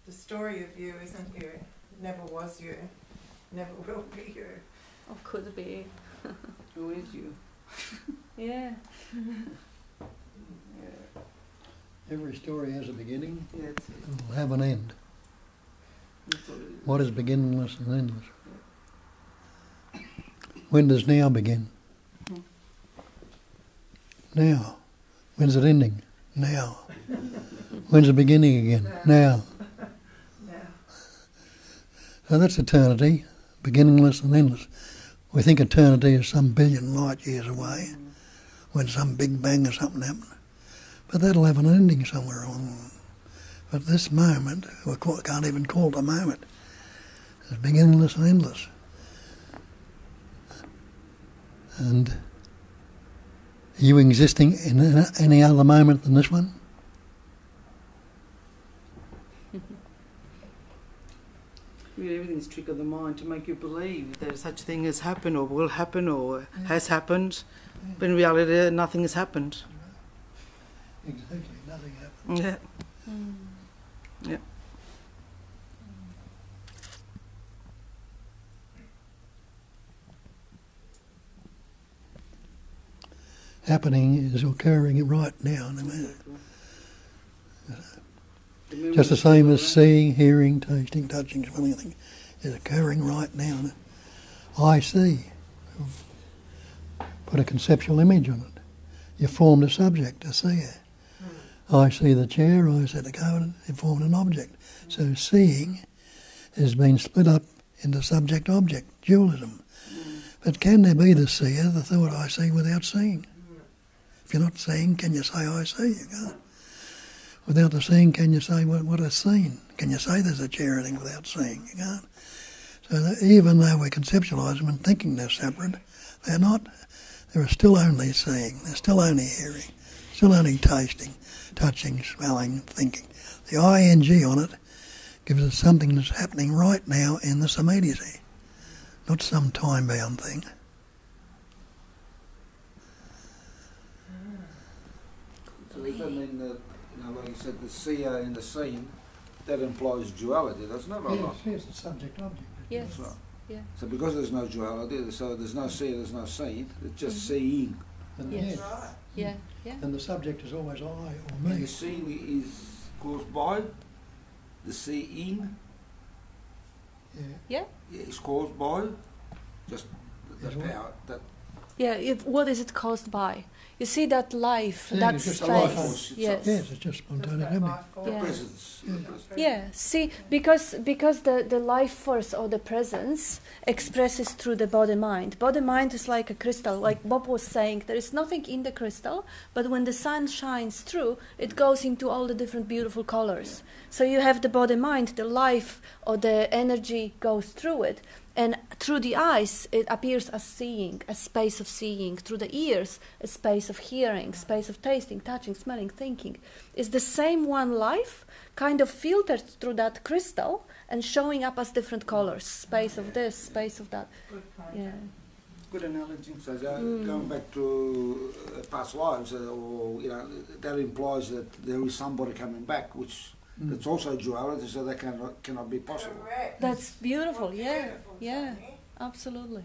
The story of you isn't you. Never was you. Never will be you. Or could be. Who is you? Yeah. Every story has a beginning, Yeah, it's, it will have an end. that's what it is. What is beginningless and endless? When does now begin? Now. When's it ending? Now. When's it beginning again? Now. So that's eternity, beginningless and endless. We think eternity is some billion light years away, when some big bang or something happened. But that'll have an ending somewhere along. But this moment, we can't even call it a moment. It's beginningless and endless. And are you existing in any other moment than this one? Really, everything's trick of the mind to make you believe that such thing has happened or will happen or has happened. But in reality, nothing has happened. Exactly, nothing happened. Yeah. Yeah. Happening is occurring right now in a minute. Just the same as seeing, hearing, tasting, touching, smelling, everything is occurring right now. I see. Put a conceptual image on it. You formed a subject, a seer. I see the chair, I see the covenant, it formed an object. So seeing has been split up into subject-object, dualism. But can there be the seer, the thought I see, without seeing? If you're not seeing, can you say I see? You can't. Without the seeing, can you say what is seen? Can you say there's a chair or anything without seeing? You can't. So that even though we conceptualise them and thinking they're separate, they're not. They're still only seeing, they're still only hearing, still only tasting, touching, smelling, thinking. The ing on it gives us something that's happening right now in this immediacy, not some time-bound thing. So does that mean that, like you said, the seer and the seen, that implies duality, doesn't it? Yes, the subject-object. Yes. That's right. Yeah. So because there's no duality, so there's no seer, there's no seen, it's just seeing. And, Yes. Right. Yeah. Yeah. and the subject is always I or And me. the seeing is caused by the seeing. Yeah. Yeah, it's caused by just the Is what? power that Yeah. What is it caused by? You see that life, Yeah, that it's just the life space. force Yes. itself. Yes, it's just spontaneous, isn't it? the Yeah. presence. Yeah. The presence. Yeah, see, because the life force or the presence expresses through the body-mind. Body-mind is like a crystal, like Bob was saying, there is nothing in the crystal, but when the sun shines through, it goes into all the different beautiful colors. So you have the body-mind, the life or the energy goes through it, and through the eyes it appears as seeing, a space of seeing. Through the ears, a space of hearing, space of tasting, touching, smelling, thinking. It's the same one life, kind of filtered through that crystal and showing up as different colors. Space of this, space of that. Good point. Yeah. Good analogy. So going back to past lives, or that implies that there is somebody coming back, which that's also duality, so that cannot be possible. Correct. That's beautiful, yeah. Beautiful, Yeah, Tony. absolutely.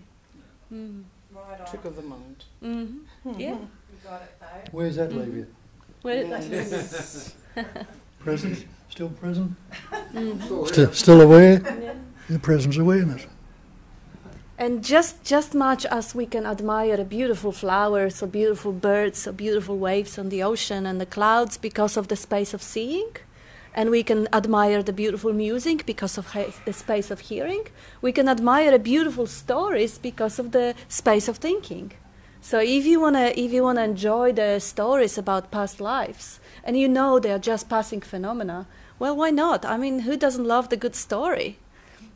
Mm. Right on. Trick of the mind. Mm-hmm. Yeah. You got it though. Where's that leave you? Well, Present? Still present? So, Still aware? yeah. The presence awareness. And just much as we can admire beautiful flowers or beautiful birds or beautiful waves on the ocean and the clouds because of the space of seeing, and we can admire the beautiful music because of the space of hearing, we can admire beautiful stories because of the space of thinking. So if you wanna enjoy the stories about past lives, and you know they are just passing phenomena, well, why not? I mean, who doesn't love the good story?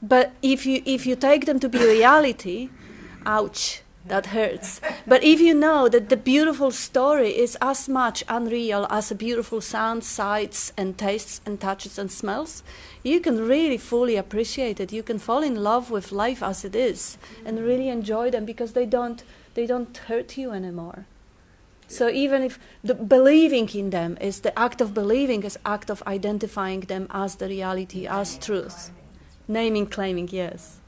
But if you take them to be reality, ouch, that hurts. But if you know that the beautiful story is as much unreal as a beautiful sound, sights and tastes and touches and smells, you can really fully appreciate it. You can fall in love with life as it is and really enjoy them because they don't hurt you anymore. So even if the believing in them is the act of believing, is act of identifying them as the reality, as truth. Naming, claiming, yes.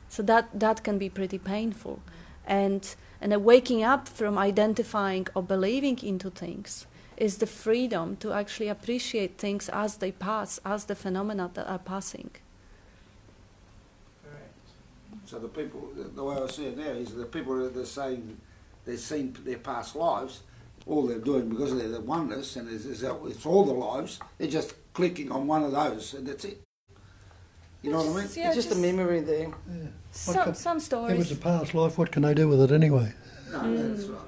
So that can be pretty painful. And a waking up from identifying or believing into things is the freedom to actually appreciate things as they pass, as the phenomena that are passing. so the people, the way I see it now is the people that they're saying they've seen their past lives, all they're doing because they're the oneness and it's all the lives, they're just clicking on one of those and that's it. You know what I mean? Yeah, It's just a memory there. Yeah. Some If it's stories. a past life, what can they do with it anyway? No, that's right.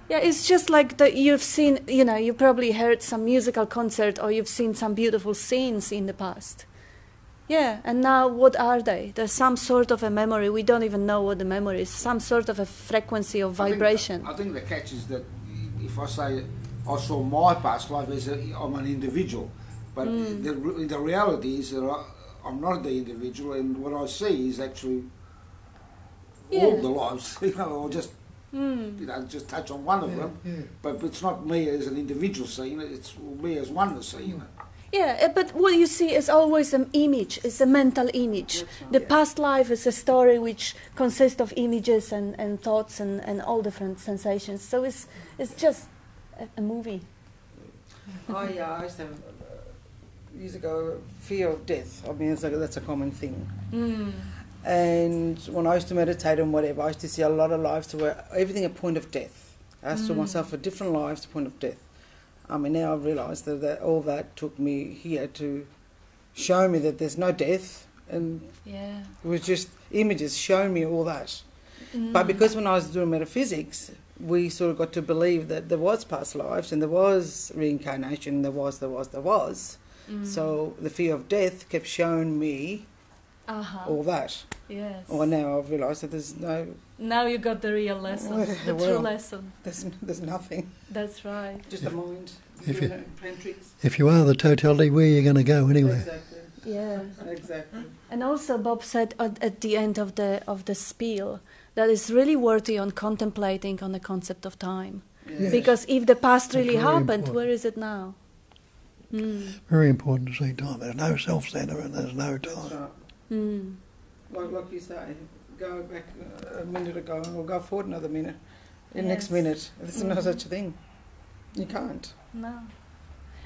Yeah, it's just like you've seen, you probably heard some musical concert or you've seen some beautiful scenes in the past. Yeah, and now what are they? There's some sort of a memory. We don't even know what the memory is. Some sort of a frequency of vibration. I think the catch is that if I say I saw my past life as I'm an individual, but the reality is that I'm not the individual, and what I see is actually all the lives, or just just touch on one of them. Yeah. But it's not me as an individual seeing it; it's me as one seeing it. Yeah, but what you see is always an image. It's a mental image. The past life is a story which consists of images and thoughts and all different sensations. So it's just a movie. I used to have, years ago, fear of death. I mean, that's a common thing. And when I used to meditate and whatever, I used to see a lot of lives to where everything a point of death. I saw myself for different lives to point of death. I mean, now I've realised that all that took me here to show me that there's no death, and Yeah. it was just images showing me all that. But because when I was doing metaphysics, we sort of got to believe that there was past lives and there was reincarnation, there was. So the fear of death kept showing me all that. Yes. Or now I've realised that there's no... Now you got the real lesson, the true lesson. There's nothing. That's right. Just the mind. Playing tricks. If you are the totality, where are you going to go anyway? Exactly. Yeah. Exactly. And also Bob said at the end of the spiel that it's really worthy on contemplating on the concept of time. Yes. Because if the past That's really very happened, important. where is it now? Very important to see time. There's no self-centre and there's no That's time. right. Like you say, go back a minute ago and we'll go forward another minute. The Yes. next minute. There's no such a thing. You can't. No.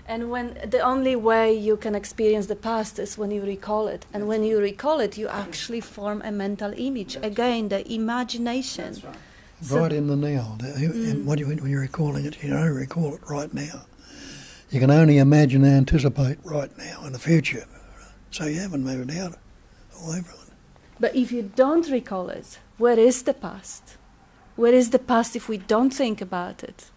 And when the only way you can experience the past is when you recall it. And when you recall it, you actually form a mental image. Again, the imagination. That's right. So- Right in the now. When you're recalling it, you don't recall it right now. You can only imagine and anticipate right now in the future. So you haven't moved out away from it. But if you don't recall it, where is the past? Where is the past if we don't think about it?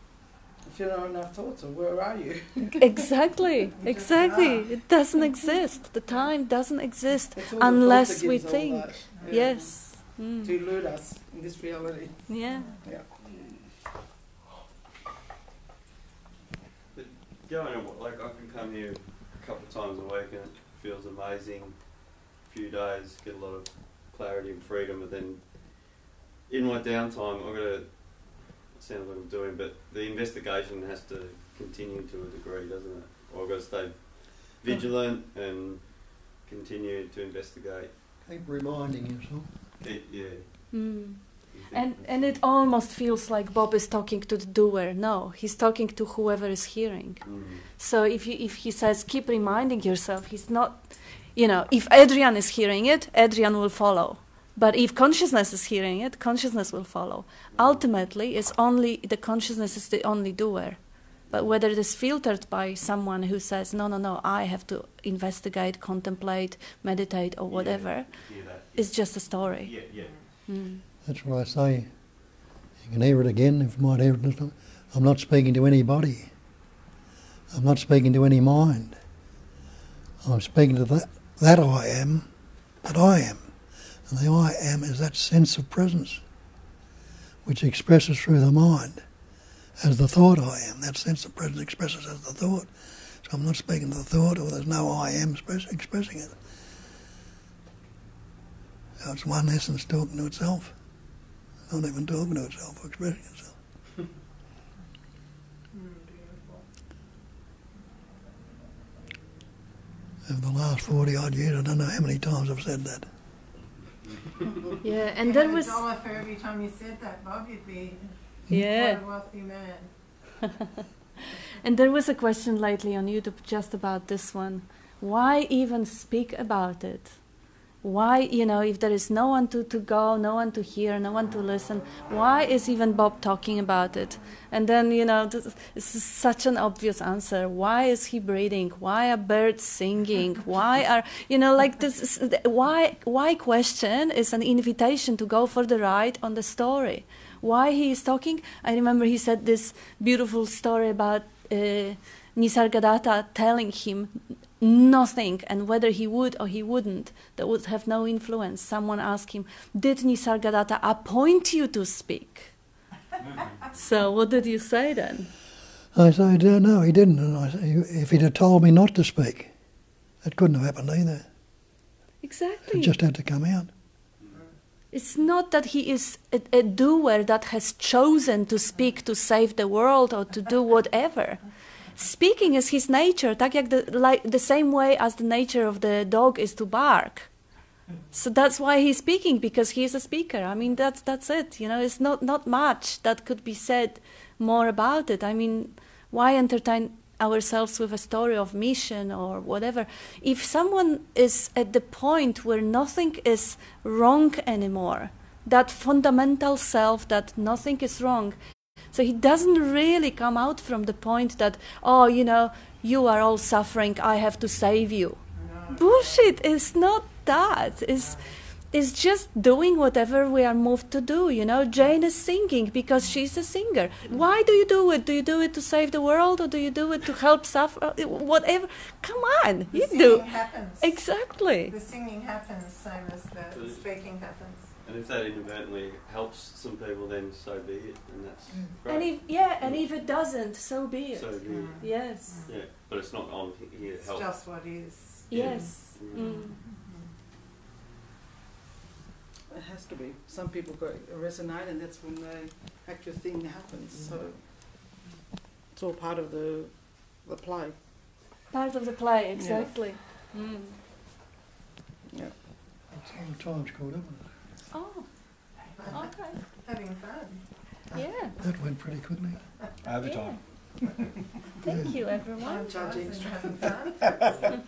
If you don't have enough thoughts, where are you? Exactly. It doesn't exist. The time doesn't exist It's all the unless thought that we gives all think. that. Yeah. Yes. Mm. To elude us in this reality. Yeah. Yeah. But going on, like I can come here a couple of times a week and it feels amazing. A few days, get a lot of clarity and freedom, but then in my downtime, I've got to, it sounds like I'm doing, but the investigation has to continue to a degree, doesn't it? Or I've got to stay vigilant and continue to investigate. Keep reminding yourself. Yeah. Mm. And it almost feels like Bob is talking to the doer. No, he's talking to whoever is hearing. So if he says, keep reminding yourself, he's not, if Adrian is hearing it, Adrian will follow. But if consciousness is hearing it, consciousness will follow. Ultimately, it's only the consciousness is the only doer. But whether it is filtered by someone who says, no, I have to investigate, contemplate, meditate, or whatever, it's just a story. That's why I say, you can hear it again, if you might hear it. I'm not speaking to anybody. I'm not speaking to any mind. I'm speaking to that I am, that I am. And the I am is that sense of presence, which expresses through the mind as the thought I am. That sense of presence expresses as the thought. So I'm not speaking to the thought, or there's no I am expressing it. So it's one essence talking to itself. Not even talking to itself or expressing itself. Over the last 40 odd years, I don't know how many times I've said that. Yeah, and there was $1 for every time you said that, Bob. You'd be yeah. quite a wealthy man. And there was a question lately on YouTube just about this one. Why even speak about it? Why, if there is no one to go, no one to hear, no one to listen, why is even Bob talking about it? And then, this is such an obvious answer. Why is he breathing? Why are birds singing? Why are, this, why question is an invitation to go for the ride on the story. Why he is talking? I remember he said this beautiful story about Nisargadatta telling him nothing, and whether he would or he wouldn't, that would have no influence. Someone asked him, did Nisargadatta appoint you to speak? So what did you say then? I said, no, he didn't. And I said, if he'd have told me not to speak, that couldn't have happened either. Exactly. It just had to come out. It's not that he is a doer that has chosen to speak to save the world or to do whatever. Speaking is his nature, like the same way as the nature of the dog is to bark. So that's why he's speaking, because he is a speaker. I mean, that's it. It's not much that could be said more about it. I mean, why entertain ourselves with a story of mission or whatever? If someone is at the point where nothing is wrong anymore, that fundamental self that nothing is wrong, so he doesn't really come out from the point that, you are all suffering, I have to save you. No. Bullshit, it's not that. is just doing whatever we are moved to do. You know, Jane is singing because she's a singer. Why do you do it? Do you do it to save the world, or do you do it to help suffer? Whatever. Come on, The you singing do. happens. Exactly. The singing happens, same as the speaking happens. And if that inadvertently helps some people, then so be it, and that's great. And if it doesn't, so be it. So be it. Yes. Yeah, but it's not on here to It's help. just what is. Yes. Mm. It has to be. Some people go resonate, and that's when the actual thing happens. So it's all part of the play. Part of the play, exactly. Yeah. Mm. Yeah. It's all time's caught up. Oh, okay. Having fun. Yeah. That went pretty quickly. Overtime. Thank you, everyone. I'm judging. Having fun.